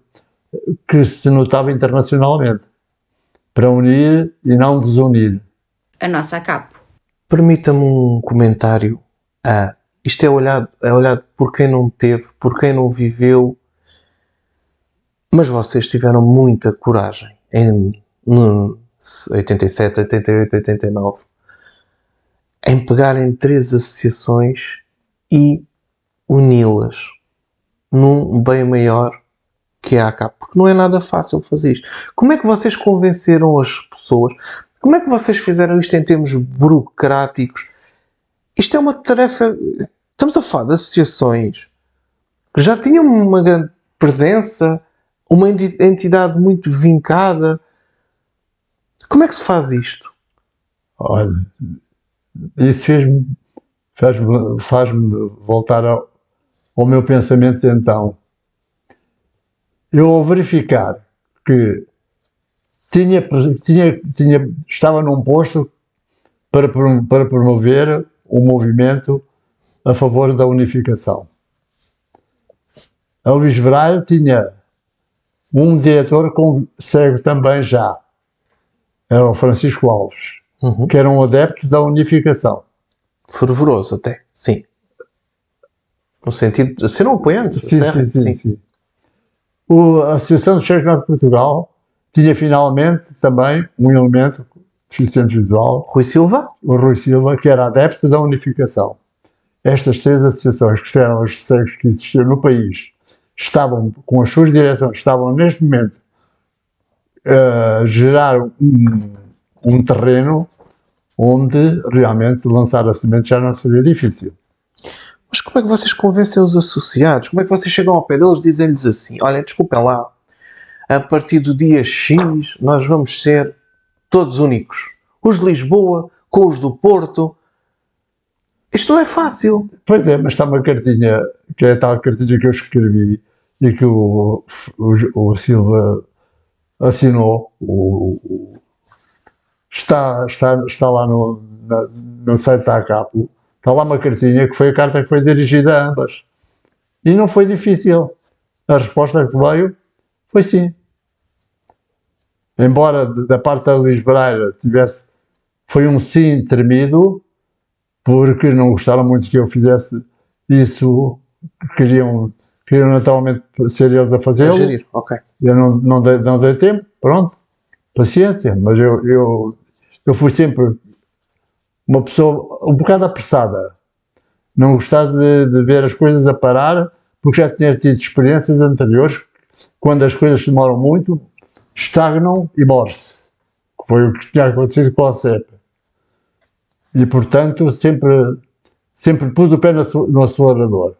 que se notava internacionalmente, para unir e não desunir. A nossa ACAP. Permita-me um comentário. Isto é olhado por quem não teve, por quem não viveu, mas vocês tiveram muita coragem em 87, 88, 89 em pegarem 3 associações e uni-las num bem maior que é a ACAP, porque não é nada fácil fazer isto. Como é que vocês convenceram as pessoas? Como é que vocês fizeram isto em termos burocráticos? Isto é uma tarefa... Estamos a falar de associações que já tinham uma grande presença, uma entidade muito vincada. Como é que se faz isto? Olha, isso faz-me voltar ao meu pensamento de então. Eu, ao verificar que estava num posto para promover um movimento a favor da unificação. A Luís Braille tinha um diretor cego também já, era o Francisco Alves, que era um adepto da unificação. Fervoroso até, sim. No sentido de ser um apoiante, certo? Sim. A Associação dos Cegos Norte de Portugal tinha finalmente também um elemento deficiente visual. Rui Silva? O Rui Silva, que era adepto da unificação. Estas 3 associações, que eram as cegos que existiam no país, estavam, com as suas direções, estavam neste momento a gerar um terreno onde realmente lançar a semente já não seria difícil. Mas como é que vocês convencem os associados? Como é que vocês chegam ao pé deles e dizem-lhes assim: olha, desculpem lá, a partir do dia X nós vamos ser todos únicos. Os de Lisboa com os do Porto. Isto não é fácil. Pois é, mas está uma cartinha, que é a tal cartinha que eu escrevi e que o Silva assinou. Está lá no site da ACAP. Está lá uma cartinha que foi a carta que foi dirigida a ambas. E não foi difícil. A resposta que veio foi sim. Embora da parte da Luís Braille foi um sim tremido, porque não gostaram muito que eu fizesse isso, queriam naturalmente ser eles a fazê-lo. Gerir, ok. Eu não dei tempo, pronto, paciência, mas eu fui sempre uma pessoa um bocado apressada, não gostava de ver as coisas a parar, porque já tinha tido experiências anteriores, quando as coisas demoram muito, estagnam e morre-se. Foi o que tinha acontecido com a CEP. E, portanto, sempre pus o pé no acelerador.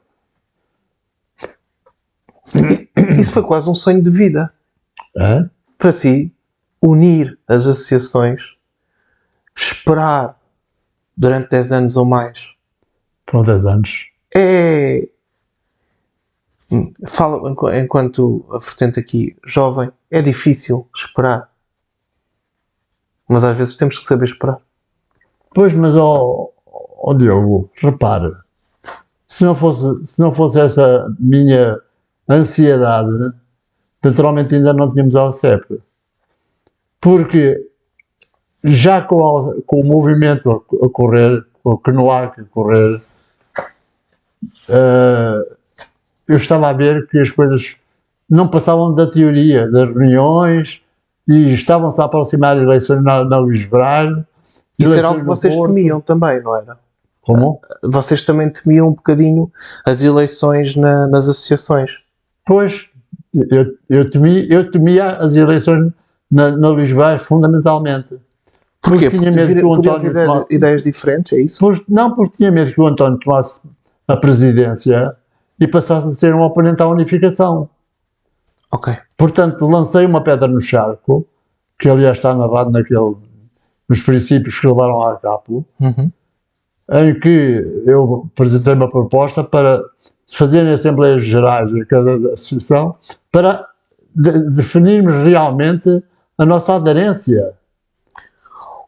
Isso foi quase um sonho de vida. É? Para si, unir as associações, esperar durante 10 anos ou mais. Por 10 anos. Fala, enquanto a vertente aqui jovem, é difícil esperar. Mas às vezes temos que saber esperar. Pois, mas Diogo, repare, se não fosse essa minha ansiedade, naturalmente ainda não tínhamos a CEP. Porque já com o movimento a correr, com o CNUAC a correr, eu estava a ver que as coisas não passavam da teoria, das reuniões, e estavam-se a aproximar eleições na Luís Braille. Isso era algo que vocês temiam também, não era? Como? Vocês também temiam um bocadinho as eleições nas associações. Pois, eu temia as eleições na Luís Braille fundamentalmente. Porquê? Porque Porque tinha medo que o podiam António haver tomasse, ideias diferentes, é isso? não, porque tinha medo que o António tomasse a presidência e passasse a ser um oponente à unificação. Ok. Portanto, lancei uma pedra no charco, que aliás está narrado nos princípios que levaram à CAPO, Uhum. em que eu apresentei uma proposta para fazerem assembleias gerais de cada associação para definirmos realmente a nossa aderência.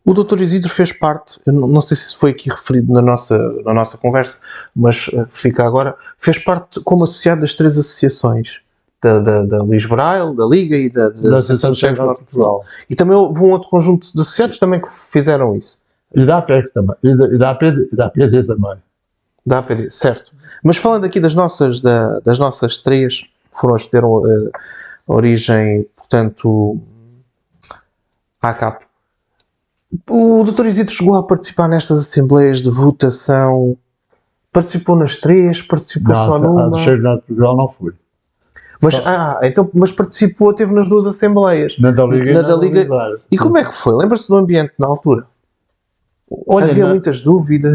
O Dr. Isidro fez parte, eu não sei se isso foi aqui referido na nossa conversa, mas fica agora, fez parte como associado das 3 associações, da Luís Braille, da Liga e da Associação dos Cegos de Norte de Portugal. E também houve um outro conjunto de associados também que fizeram isso. E da APEC também, e da APD também. Da APD, certo. Mas falando aqui das nossas 3, que foram as que deram origem, portanto, à CAP. O Dr. Isidro chegou a participar nestas assembleias de votação? Participou nas 3? Participou só numa? A do Chegos de Norte de Portugal não fui. Mas participou, teve nas 2 assembleias. Na da Liga Na da Liga. E como é que foi? Lembra-se do ambiente na altura? Olha, havia muitas dúvidas.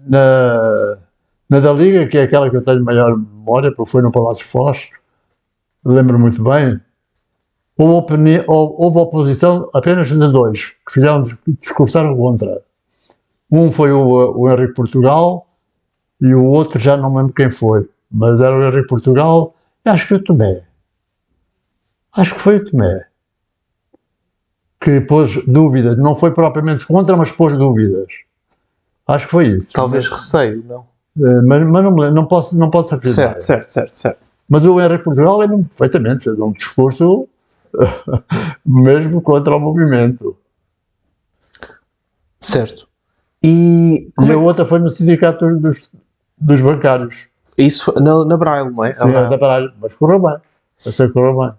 Na da Liga, que é aquela que eu tenho maior memória, porque foi no Palácio Foz, lembro muito bem, houve oposição apenas de 2, que discursaram contra. Um foi o Henrique Portugal e o outro já não me lembro quem foi, mas era o Henrique Portugal e acho que o Tomé. Acho que foi o Tomé. Que pôs dúvidas, não foi propriamente contra, mas pôs dúvidas. Acho que foi isso. Talvez receio, não? Mas não posso afirmar. Certo. Mas o Henrique Portugal lembra-me perfeitamente, fez um discurso mesmo contra o movimento. Certo. E a outra foi no sindicato dos bancários. Isso na Braille, não é? Sim, da Braille, mas correu bem. Correu bem.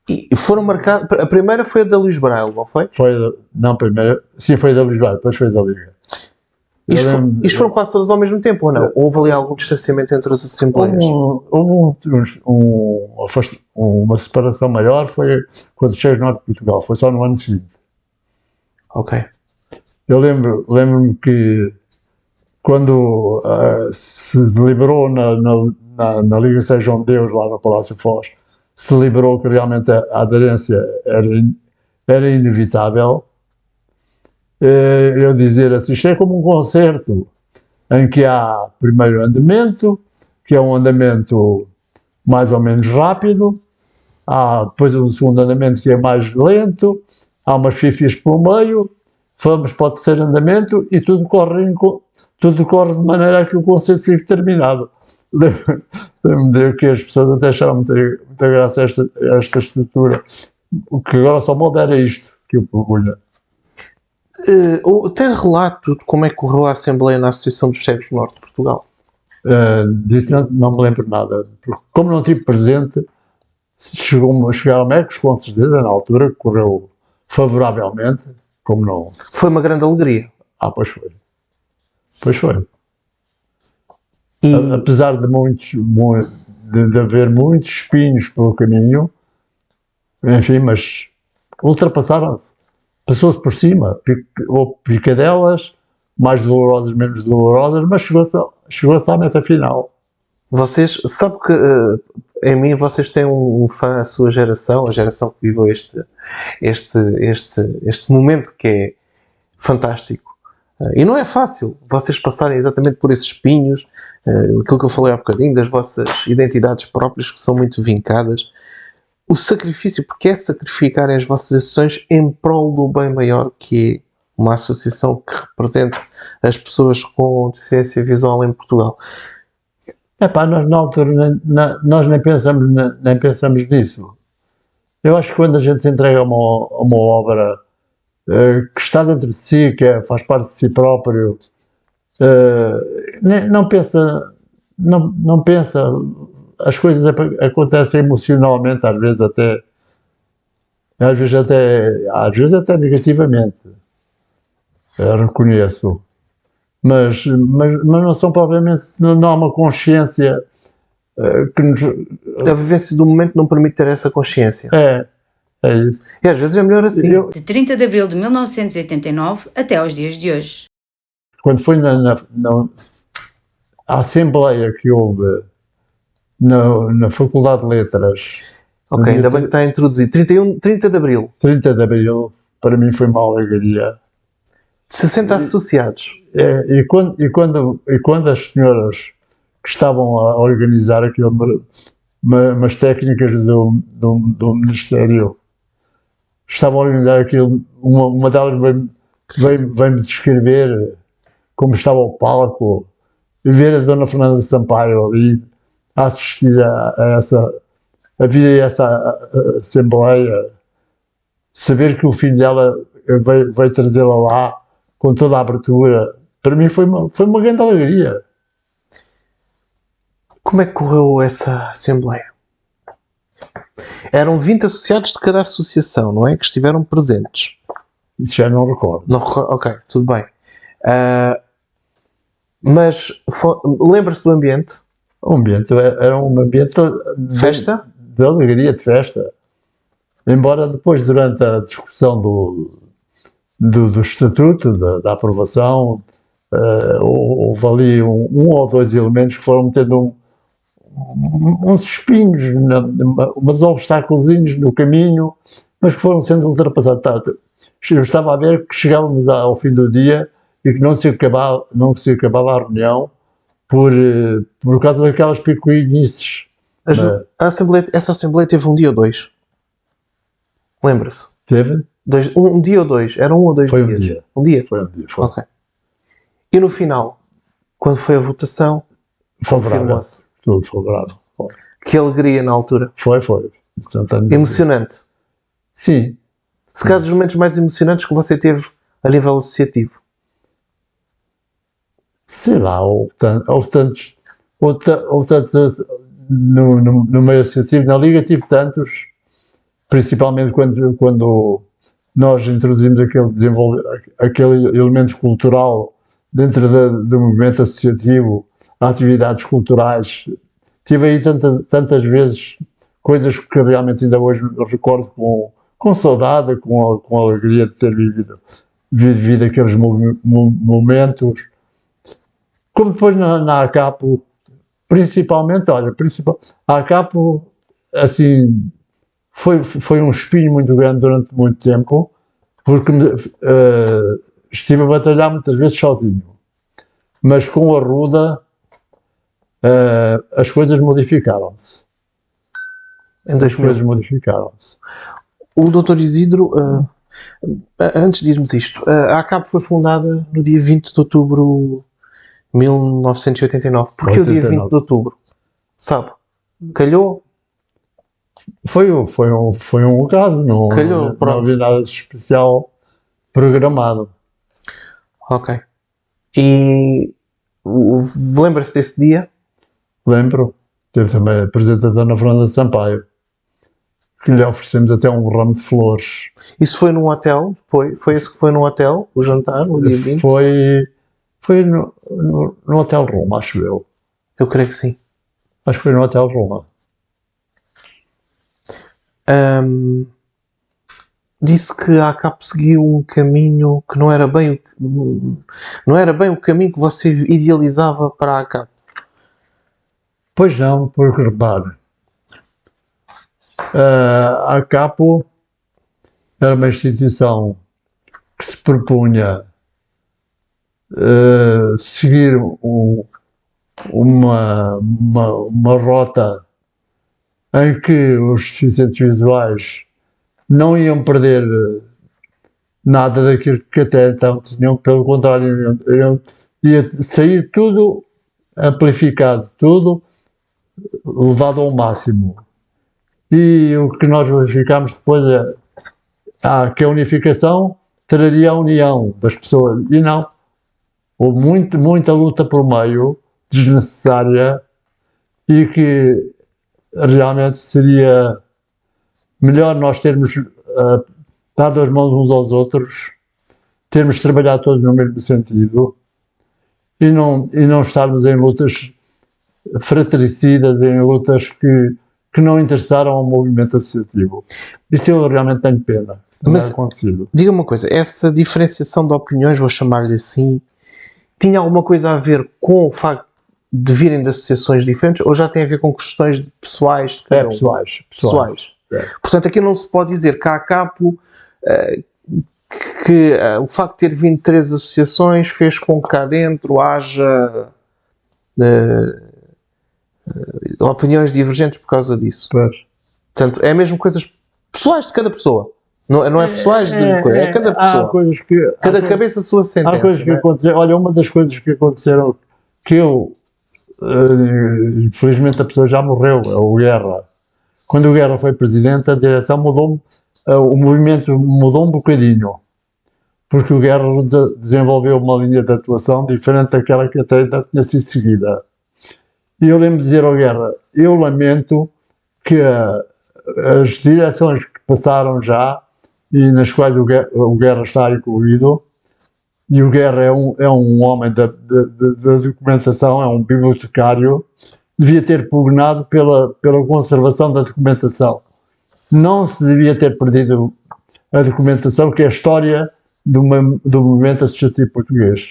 E foram marcados. A primeira foi a da Luís Braille, não foi? Primeiro. Sim, foi da Luís Braille, depois foi da Liga. Isto foram quase todas ao mesmo tempo, ou não? Houve ali algum distanciamento entre as assembleias? Houve uma separação maior, foi quando Chegos de Norte de Portugal, foi só no ano seguinte. Ok. Eu lembro-me que quando se deliberou na Liga Sejam Deus, lá no Palácio Foz, se deliberou que realmente a aderência era inevitável. Eu dizer assim, isto é como um concerto em que há primeiro andamento, que é um andamento mais ou menos rápido, há depois um segundo andamento que é mais lento, há umas fifias pelo meio, vamos para o terceiro andamento e tudo corre de maneira a que o concerto fique terminado. Lembro-me que as pessoas até acharam muita graça esta estrutura. O que agora só modo era isto que eu propunha. Tem relato de como é que correu a Assembleia na Associação dos Cegos do Norte de Portugal? Disso não me lembro nada. Porque, como não estive presente, chegaram ecos, com certeza, na altura, que correu favoravelmente, como não... Foi uma grande alegria. Pois foi. Pois foi. Apesar de haver muitos espinhos pelo caminho, enfim, mas ultrapassaram-se. Passou-se por cima, houve picadelas, mais dolorosas, menos dolorosas, mas chegou-se à meta final. Vocês, sabe que em mim vocês têm um fã, a sua geração, a geração que viveu este momento que é fantástico. E não é fácil vocês passarem exatamente por esses espinhos, aquilo que eu falei há bocadinho, das vossas identidades próprias que são muito vincadas. O sacrifício, porque é sacrificarem as vossas ações em prol do bem maior, que é uma associação que represente as pessoas com deficiência visual em Portugal. Nós na altura nós nem pensamos nisso. Eu acho que quando a gente se entrega a uma obra que está dentro de si, faz parte de si próprio, não pensa, as coisas acontecem emocionalmente, às vezes até às vezes até negativamente, reconheço. Mas não são propriamente, não há uma consciência que nos... A vivência do momento não permite ter essa consciência. É isso. E às vezes é melhor assim. De 30 de abril de 1989 até aos dias de hoje. Quando foi na assembleia que houve na Faculdade de Letras... Ok, ainda bem que está introduzido. 30 de Abril. 30 de Abril, para mim foi uma alegria. 60 associados. E quando as senhoras que estavam a organizar aquilo, umas técnicas do Ministério, estavam a organizar aquilo, uma delas veio-me descrever como estava o palco, e ver a Dona Fernanda Sampaio ali a assistir a essa assembleia, saber que o filho dela veio trazê-la lá com toda a abertura, para mim foi uma grande alegria. Como é que correu essa assembleia? Eram 20 associados de cada associação, não é? Que estiveram presentes. Isso já não recordo. Não recordo? Ok, tudo bem. Mas lembra-se do ambiente? O ambiente era um ambiente Festa? de alegria, de festa. Embora depois, durante a discussão do estatuto, da aprovação, houve ali um ou dois elementos que foram tendo uns espinhos, uns obstáculos no caminho, mas que foram sendo ultrapassados. Eu estava a ver que chegávamos ao fim do dia e que não se acabava a reunião por causa daquelas picuinices. Essa assembleia teve um dia ou dois? Lembra-se? Teve? Um dia ou dois? Eram 1 ou 2 Foi dias? um dia. Um dia? Foi um dia. Foi. Ok. E no final, quando foi a votação, confirmou-se. Tudo favorável. Que alegria na altura. Foi. Emocionante. Sim. Se calhar dos momentos mais emocionantes que você teve a nível associativo. Sei lá, houve tantos no meio associativo. Na Liga tive tantos, principalmente quando nós introduzimos aquele elemento cultural dentro do movimento associativo, atividades culturais. Tive aí tantas vezes coisas que realmente ainda hoje recordo com saudade, com alegria de ter vivido aqueles momentos. Como depois na ACAPO, principalmente, a ACAPO, assim, foi um espinho muito grande durante muito tempo, porque estive a batalhar muitas vezes sozinho. Mas com a Ruda, as coisas modificaram-se. As coisas modificaram-se. O Dr. Isidro, antes de irmos isto, a ACAP foi fundada no dia 20 de outubro de 1989. Porquê o dia 20 de outubro? Sabe? Calhou? Foi um caso, não havia nada de especial programado. Ok. E lembra-se desse dia? Lembro. Teve também a presidente da Dona Fernanda Sampaio, que lhe oferecemos até um ramo de flores. Isso foi num hotel? Foi esse que foi num hotel, o jantar, no dia 20? Foi no Hotel Roma, acho eu. Eu creio que sim. Acho que foi no Hotel Roma. Disse que a ACAP seguiu um caminho que não era bem o caminho que você idealizava para a ACAP. Pois não, porque repare, a ACAP era uma instituição que se propunha seguir uma rota em que os deficientes visuais não iam perder nada daquilo que até então tinham, pelo contrário, ia sair tudo amplificado, tudo levado ao máximo. E o que nós verificámos depois é que a unificação traria a união das pessoas. E não. Houve muita luta por meio, desnecessária, e que realmente seria melhor nós termos dar as mãos uns aos outros, termos de trabalhar todos no mesmo sentido e não estarmos em lutas fratricidas, em lutas que não interessaram ao movimento associativo. Isso eu realmente tenho pena. Mas diga-me uma coisa, essa diferenciação de opiniões, vou chamar-lhe assim, tinha alguma coisa a ver com o facto de virem de associações diferentes ou já tem a ver com questões pessoais de cada um? Pessoais. É. Portanto, aqui não se pode dizer que a ACAPO que o facto de ter vindo de 3 associações fez com que cá dentro haja opiniões divergentes por causa disso. Pois. Portanto, é mesmo coisas pessoais de cada pessoa. Não é pessoais de coisa, é cada pessoa. Há coisas que, cada cabeça a sua sentença. Há coisas que aconteceram. Olha, uma das coisas que aconteceram que eu, infelizmente a pessoa já morreu, é o Guerra. Quando o Guerra foi presidente, a direção mudou, o movimento mudou um bocadinho. Porque o Guerra desenvolveu uma linha de atuação diferente daquela que até tinha sido seguida. E eu lembro de dizer ao Guerra, eu lamento que as direções que passaram já, e nas quais o Guerra está incluído, e o Guerra é um homem da documentação, é um bibliotecário, devia ter pugnado pela conservação da documentação. Não se devia ter perdido a documentação, que é a história do movimento associativo português.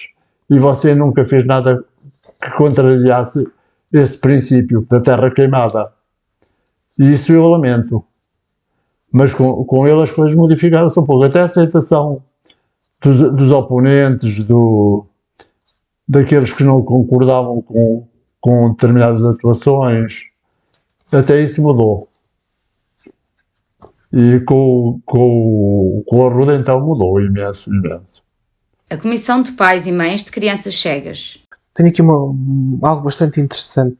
E você nunca fez nada que contrariasse esse princípio da terra queimada. E isso eu lamento. Mas com ele as coisas modificaram-se um pouco. Até a aceitação dos oponentes, daqueles que não concordavam com determinadas atuações, até isso mudou. E com o Arruda então mudou imenso. A Comissão de Pais e Mães de Crianças Cegas. Tenho aqui algo bastante interessante,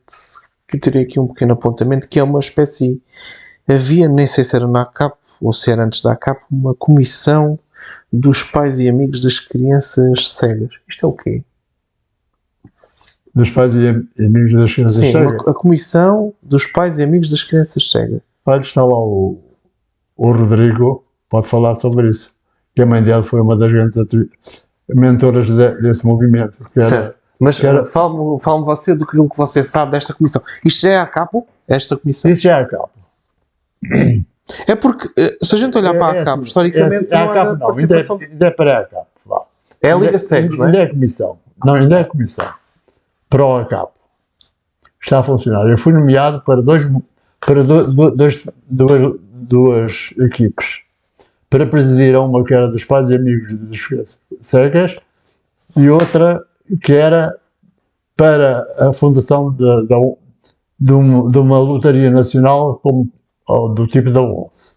que teria aqui um pequeno apontamento, que é uma espécie, havia, nem sei se era na ACAP, ou se era antes da ACAP, uma comissão dos pais e amigos das crianças cegas. Isto é o quê? Dos pais e amigos das crianças cegas? Sim, a comissão dos pais e amigos das crianças cegas. Olha, está lá o Rodrigo, pode falar sobre isso, que a mãe dele foi uma das grandes mentoras desse movimento. Certo. Mas fale-me você do que você sabe desta comissão. Isto já é a ACAPO? Esta comissão? Isso já é a ACAPO. É porque, se a gente olhar para a ACAPO, historicamente, não é participação... Ainda é para a ACAPO. É a Liga Cegos, não é? Ainda é a comissão. Não, ainda é a comissão. Para o ACAPO. Está a funcionar. Eu fui nomeado para duas equipes. Para presidir uma que era dos pais e amigos das cegas e outra que era para a fundação de uma lotaria nacional do tipo da ONCE.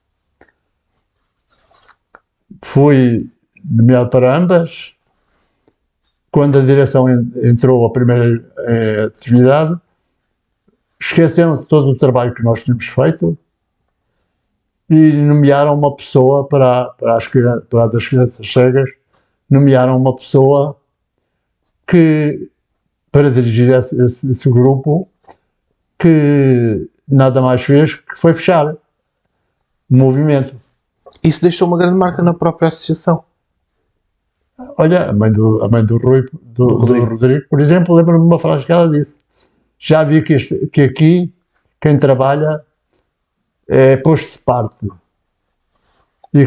Fui nomeado para ambas. Quando a direção entrou a primeira atividade, esqueceram-se de todo o trabalho que nós tínhamos feito e nomearam uma pessoa para as crianças cegas, nomearam uma pessoa para dirigir esse grupo, que nada mais fez que foi fechar o movimento. Isso deixou uma grande marca na própria associação. Olha, a mãe do Rodrigo, por exemplo, lembro-me de uma frase que ela disse: já vi que aqui quem trabalha é posto de parte e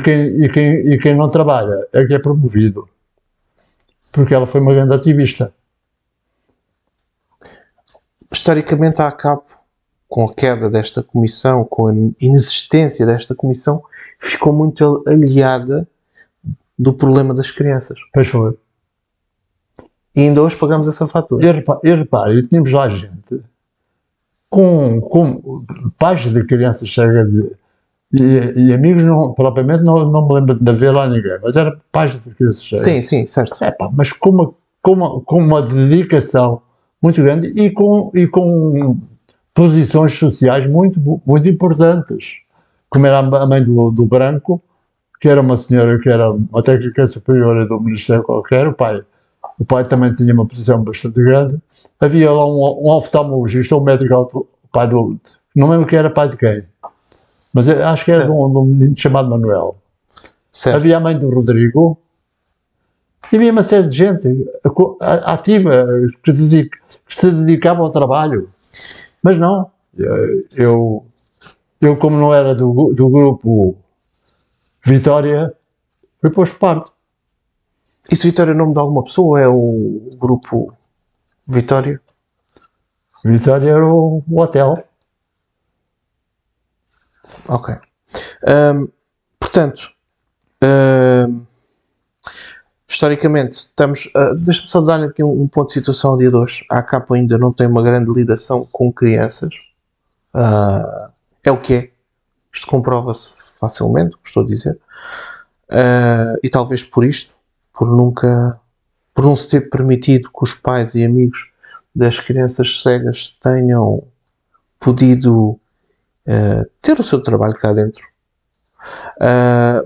quem não trabalha é que é promovido. Porque ela foi uma grande ativista. Historicamente, a ACAPO, com a queda desta comissão, com a inexistência desta comissão, ficou muito aliada do problema das crianças. Pois foi. E ainda hoje pagamos essa fatura. E repare, tínhamos lá gente com pais de crianças cegas e amigos, propriamente não me lembro de haver lá ninguém, mas era pais de crianças cegas. Sim, certo. Mas com uma dedicação muito grande e com posições sociais muito importantes. Como era a mãe do Branco, que era uma senhora que era uma técnica superior do Ministério qualquer, o pai também tinha uma posição bastante grande. Havia lá um oftalmologista, um médico, o pai não lembro que era pai de quem, mas acho que era de um menino chamado Manuel. Certo. Havia a mãe do Rodrigo e havia uma série de gente ativa que se dedicava ao trabalho. Mas não, eu como não era do grupo Vitória, fui posto de parte. Isso, Vitória, é o nome de alguma pessoa ou é o grupo Vitória? Vitória era o hotel. Ok. Portanto, historicamente, estamos. Deixa-me só dar aqui um ponto de situação ao dia de hoje. A ACAP ainda não tem uma grande ligação com crianças. É o que é. Isto comprova-se facilmente, o que estou a dizer. E talvez por isto, por não se ter permitido que os pais e amigos das crianças cegas tenham podido ter o seu trabalho cá dentro.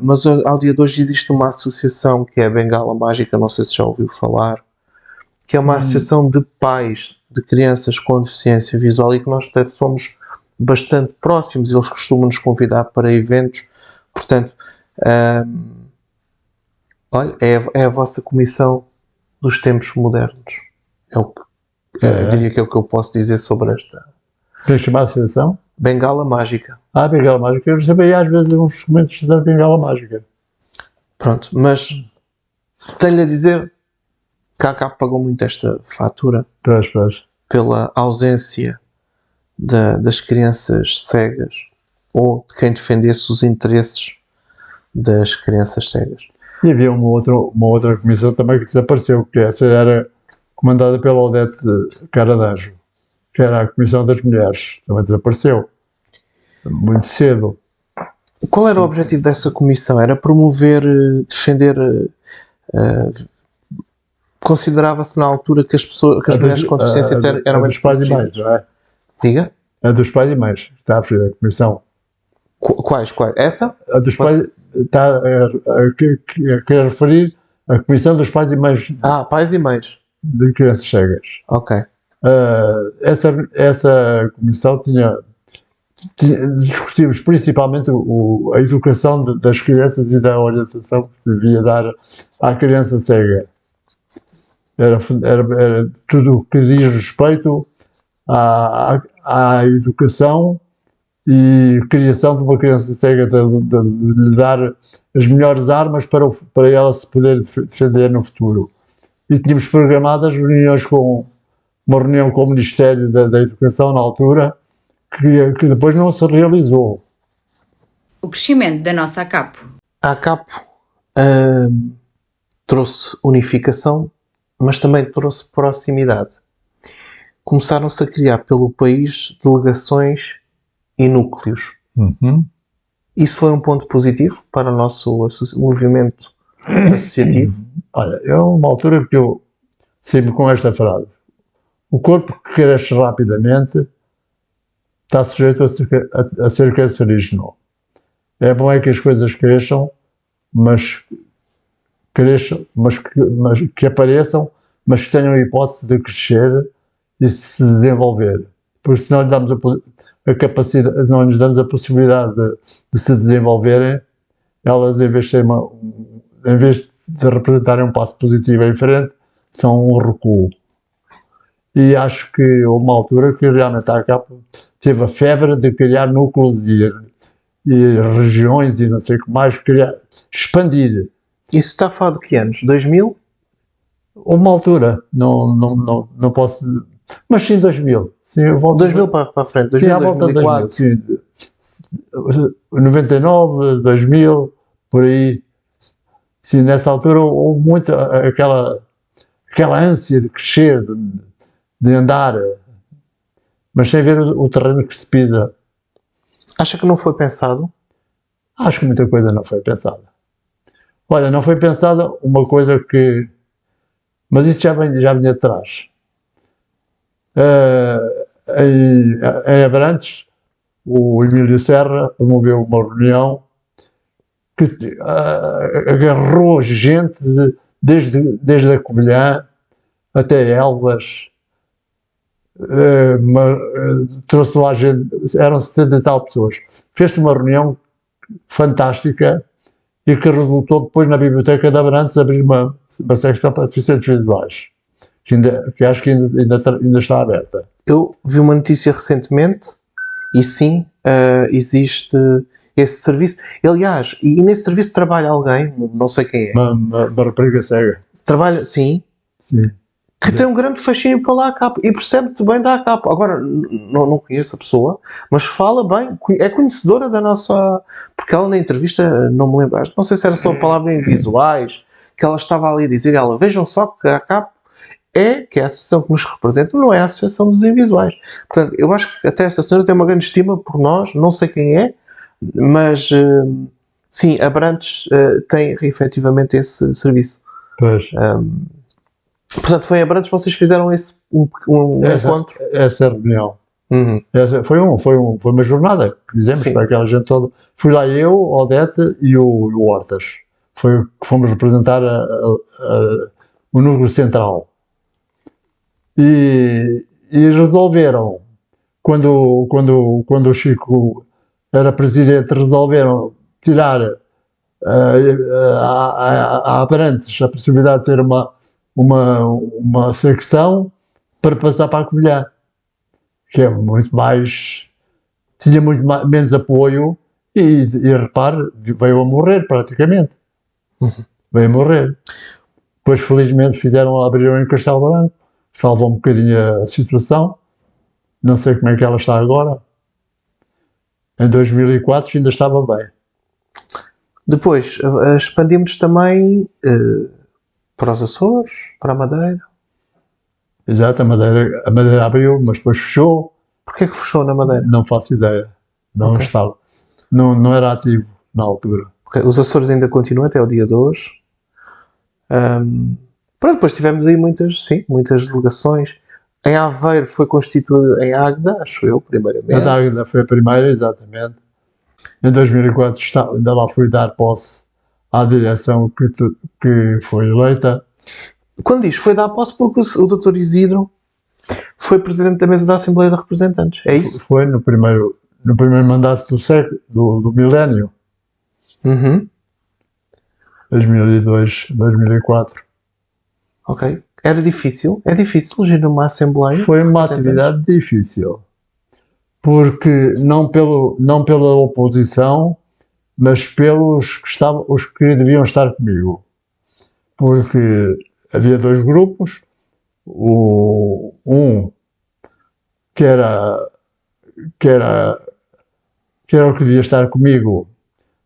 Mas ao dia de hoje existe uma associação que é a Bengala Mágica, não sei se já ouviu falar, que é uma associação de pais de crianças com deficiência visual e que nós até somos bastante próximos. Eles costumam nos convidar para eventos. Portanto, olha, é a vossa comissão dos tempos modernos. Diria que é o que eu posso dizer sobre esta Quem chamar a associação? Bengala Mágica. Bengala Mágica. Eu sabia às vezes uns comentários da Bengala Mágica. Pronto, mas tenho-lhe a dizer que a ACAP pagou muito esta fatura pela ausência das crianças cegas ou de quem defendesse os interesses das crianças cegas. E havia uma outra comissão também que desapareceu, que essa era comandada pela Odete Caradanjo, que era a Comissão das Mulheres. Também desapareceu. Muito cedo. Qual era o objetivo dessa comissão? Era promover, defender... considerava-se na altura que as mulheres com deficiência eram menos protegidas. Não é? Diga? A dos pais e mães. Está a referir a comissão. Quais? Essa? A dos pais... Está a querer referir a Comissão dos Pais e Mães. Pais e mães. De crianças cegas. Ok. Essa comissão discutimos principalmente a educação das crianças e da orientação que se devia dar à criança cega. Era tudo o que diz respeito à educação e criação de uma criança cega, de lhe dar as melhores armas para ela se poder defender no futuro. E tínhamos programadas reuniões uma reunião com o Ministério da Educação na altura, que depois não se realizou. O crescimento da nossa ACAP. A ACAP trouxe unificação, mas também trouxe proximidade. Começaram-se a criar pelo país delegações e núcleos. Isso foi um ponto positivo para o nosso movimento associativo? Olha, é uma altura que eu sempre com esta frase: o corpo que cresce rapidamente está sujeito a ser cancerígeno. É bom que as coisas cresçam, mas que apareçam, mas que tenham a hipótese de crescer e se desenvolver. Porque se não lhe damos a capacidade, não lhes damos a possibilidade de se desenvolverem, elas, em vez de representarem um passo positivo em frente, são um recuo. E acho que houve uma altura que realmente a ACAP teve a febre de criar núcleos e regiões e não sei o que mais, expandir. Isso está a falar de que anos? 2000? Houve uma altura, não posso... Mas sim, 2000. Sim, 2000 para a frente, 2000, 2004. 2000, sim, 99, 2000, por aí. Sim, nessa altura houve muito aquela ânsia de crescer, de andar, mas sem ver o terreno que se pisa. Acha que não foi pensado? Acho que muita coisa não foi pensada. Olha, não foi pensada uma coisa que... Mas isso já vinha de trás. Em Abrantes, o Emílio Serra promoveu uma reunião que agarrou gente desde a Covilhã até Elvas, trouxe lá gente, eram 70 e tal pessoas. Fez-se uma reunião fantástica e que resultou depois na Biblioteca de Abrantes abrir uma secção para deficientes visuais, que acho que ainda está aberta. Eu vi uma notícia recentemente e sim, existe esse serviço. Aliás, e nesse serviço trabalha alguém, não sei quem é. Uma rapariga cega. Trabalha, sim, que tem um grande fascínio pela ACAP e percebe-te bem da ACAP. Agora, não conheço a pessoa, mas fala bem, é conhecedora da nossa... Porque ela na entrevista, não me lembro, não sei se era só a palavra em visuais, que ela estava ali a dizer, vejam só que a ACAP que é a associação que nos representa, não é a associação dos invisuais. Portanto, eu acho que até esta senhora tem uma grande estima por nós, não sei quem é, mas sim, Abrantes tem efetivamente esse serviço. Pois. Portanto, foi em Abrantes que vocês fizeram esse encontro? Essa reunião. Uhum. Foi uma jornada que fizemos para aquela gente toda. Fui lá eu, Odete e o Hortas. Foi que fomos representar o núcleo central. E resolveram, quando o Chico era presidente, resolveram tirar a Abrantes a possibilidade de ter uma secção para passar para a Covilhã, que é muito mais, tinha muito menos apoio e repare, veio a morrer praticamente. Veio a morrer. Depois felizmente abriram em Castelo Branco, salvou um bocadinho a situação. Não sei como é que ela está agora. Em 2004 ainda estava bem. Depois expandimos também para os Açores, para a Madeira. Exato, a Madeira abriu, mas depois fechou. Porquê que fechou na Madeira? Não faço ideia. Não estava. Não era ativo na altura. Os Açores ainda continuam até o dia de hoje. Pronto, depois tivemos aí muitas delegações. Em Aveiro foi constituído em Águeda, acho eu, primeiramente. A Águeda foi a primeira, exatamente. Em 2004 ainda lá fui dar posse à direção que foi eleita. Quando diz foi dar posse, porque o Dr. Isidro foi presidente da mesa da Assembleia de Representantes, é isso? Foi no primeiro mandato do século, do milénio. 2002, 2004. Ok. Era difícil? É difícil eleger uma Assembleia? Foi uma atividade difícil. Porque não pela oposição, mas pelos os que deviam estar comigo. Porque havia dois grupos, um que era o que devia estar comigo,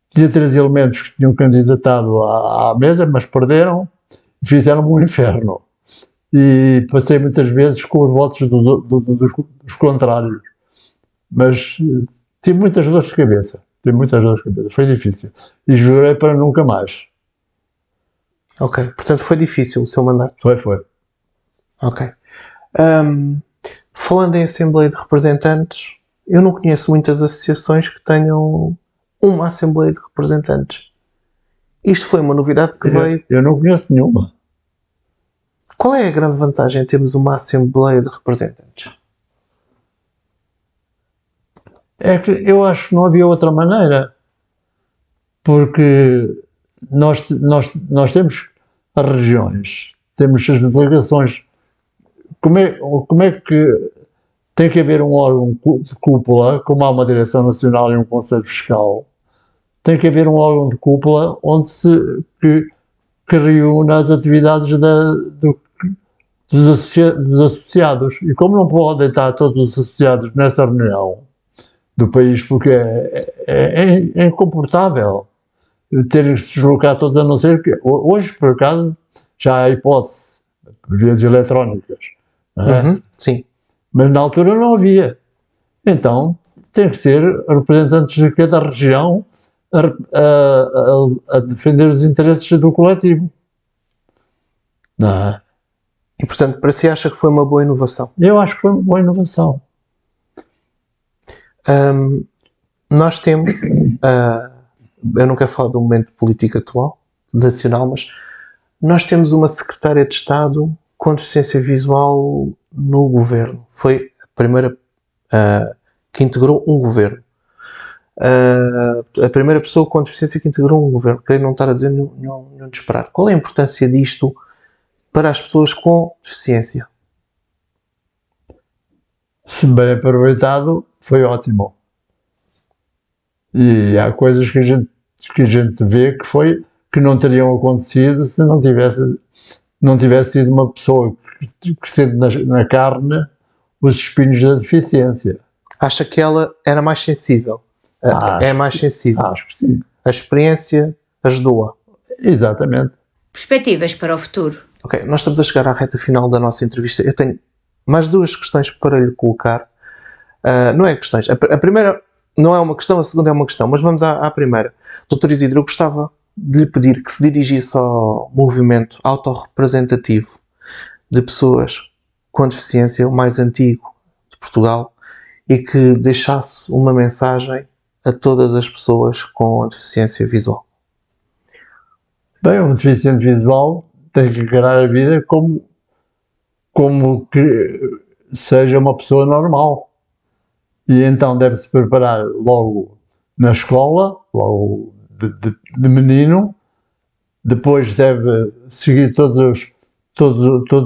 tinha 3 elementos que tinham candidatado à mesa, mas perderam e fizeram-me um inferno. E passei muitas vezes com os votos dos contrários. Mas tive muitas dores de cabeça. Foi difícil. E jurei para nunca mais. Ok. Portanto, foi difícil o seu mandato? Foi. Ok. Falando em Assembleia de Representantes, eu não conheço muitas associações que tenham uma Assembleia de Representantes. Isto foi uma novidade que veio... Eu não conheço nenhuma. Qual é a grande vantagem em termos uma Assembleia de Representantes? É que eu acho que não havia outra maneira. Porque nós temos as regiões, temos as delegações. Como é que tem que haver um órgão de cúpula, como há uma direção nacional e um conselho fiscal, tem que haver um órgão de cúpula onde que reúne as atividades dos associados. E como não podem estar todos os associados nessa reunião do país, porque é incomportável terem que se deslocar todos, a não ser que hoje, por acaso, já há hipótese de vias eletrónicas. Sim. Mas na altura não havia. Então, tem que ser representantes de cada região a defender os interesses do coletivo. Não é? E, portanto, para si acha que foi uma boa inovação? Eu acho que foi uma boa inovação. Nós temos... eu não quero falar do momento político atual, nacional, mas nós temos uma secretária de Estado com deficiência visual no governo. Foi a primeira que integrou um governo. a primeira pessoa com deficiência que integrou um governo. Creio não estar a dizer nenhum disparate. Qual é a importância disto para as pessoas com deficiência? Se bem aproveitado, foi ótimo. E há coisas que a gente vê que não teriam acontecido se não tivesse sido uma pessoa que sente na carne os espinhos da deficiência. Acha que ela era mais sensível? É mais sensível? Acho que sim. A experiência ajudou-a? Exatamente. Perspectivas para o futuro. Ok, nós estamos a chegar à reta final da nossa entrevista. Eu tenho mais duas questões para lhe colocar. Não é questões. A primeira não é uma questão, a segunda é uma questão, mas vamos à primeira. Dr. Isidro, eu gostava de lhe pedir que se dirigisse ao movimento autorrepresentativo de pessoas com deficiência, o mais antigo de Portugal, e que deixasse uma mensagem a todas as pessoas com deficiência visual. Bem, um deficiente visual tem que encarar a vida como que seja uma pessoa normal. E então deve-se preparar logo na escola, logo de menino, depois deve seguir todos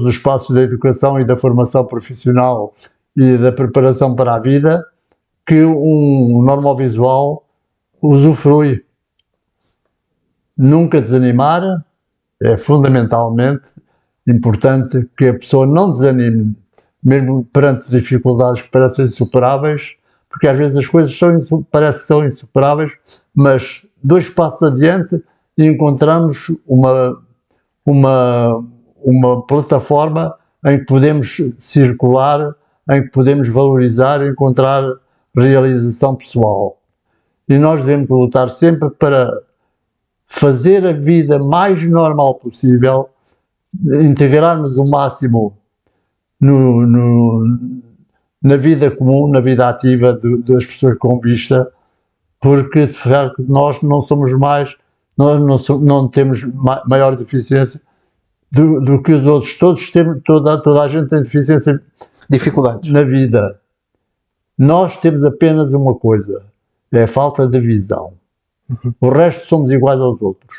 os passos da educação e da formação profissional e da preparação para a vida que um normovisual usufrui. Nunca desanimar, é fundamentalmente importante que a pessoa não desanime, mesmo perante dificuldades que parecem insuperáveis, porque às vezes as coisas parecem que são insuperáveis, mas 2 passos adiante e encontramos uma plataforma em que podemos circular, em que podemos valorizar, encontrar realização pessoal. E nós devemos lutar sempre para fazer a vida mais normal possível, integrarmos o máximo na vida comum, na vida ativa das pessoas com vista, porque de facto nós não somos nós não temos maior deficiência do que os outros. Toda a gente tem dificuldades na vida. Nós temos apenas uma coisa, é a falta de visão. O resto somos iguais aos outros.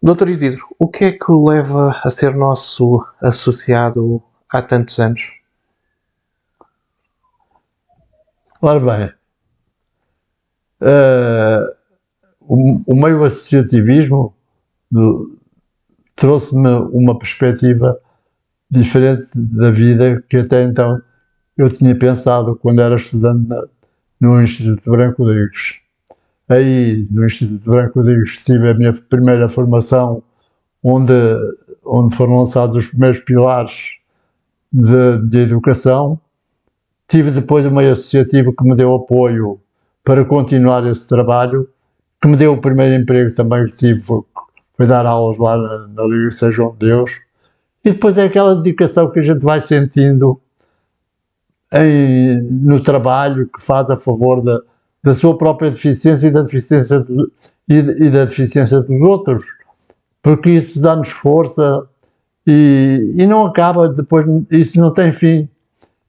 Dr. Isidro, o que é que o leva a ser nosso associado há tantos anos? Ora bem, o meio associativismo trouxe-me uma perspectiva diferente da vida que até então eu tinha pensado quando era estudante no Instituto Branco Rodrigues. Aí, no Instituto Branco Rodrigues, tive a minha primeira formação, onde foram lançados os primeiros pilares de educação. Tive depois o meio associativo que me deu apoio para continuar esse trabalho, que me deu o primeiro emprego também que tive, foi dar aulas lá na Liga São João de Deus. E depois é aquela dedicação que a gente vai sentindo no trabalho que faz a favor da sua própria deficiência e da deficiência dos outros, porque isso dá-nos força e não acaba depois, isso não tem fim.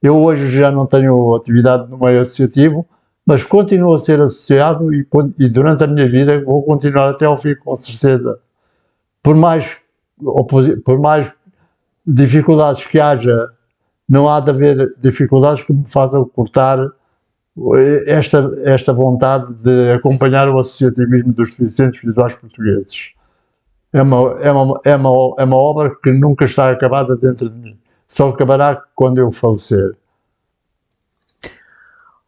Eu hoje já não tenho atividade no meio associativo, mas continuo a ser associado e durante a minha vida vou continuar até ao fim, com certeza. Por mais dificuldades que haja, não há de haver dificuldades que me façam cortar esta vontade de acompanhar o associativismo dos deficientes visuais portugueses. É uma obra que nunca está acabada dentro de mim. Só acabará quando eu falecer.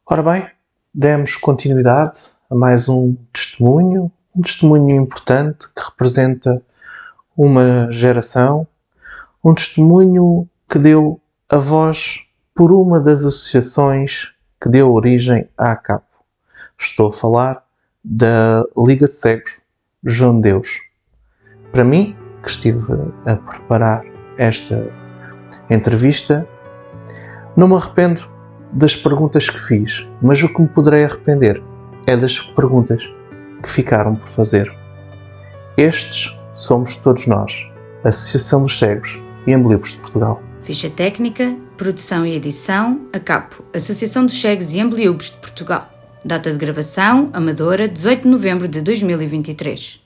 Ora bem, demos continuidade a mais um testemunho importante que representa uma geração, um testemunho que deu a voz por uma das associações que deu origem à ACAP. Estou a falar da Liga de Cegos João de Deus. Para mim, que estive a preparar esta entrevista, não me arrependo das perguntas que fiz, mas o que me poderei arrepender é das perguntas que ficaram por fazer. Estes somos todos nós, a Associação dos Cegos e Amblíopes de Portugal. Ficha técnica, produção e edição, ACAPO, Associação dos Cegos e Amblíopes de Portugal. Data de gravação: Amadora, 18 de novembro de 2023.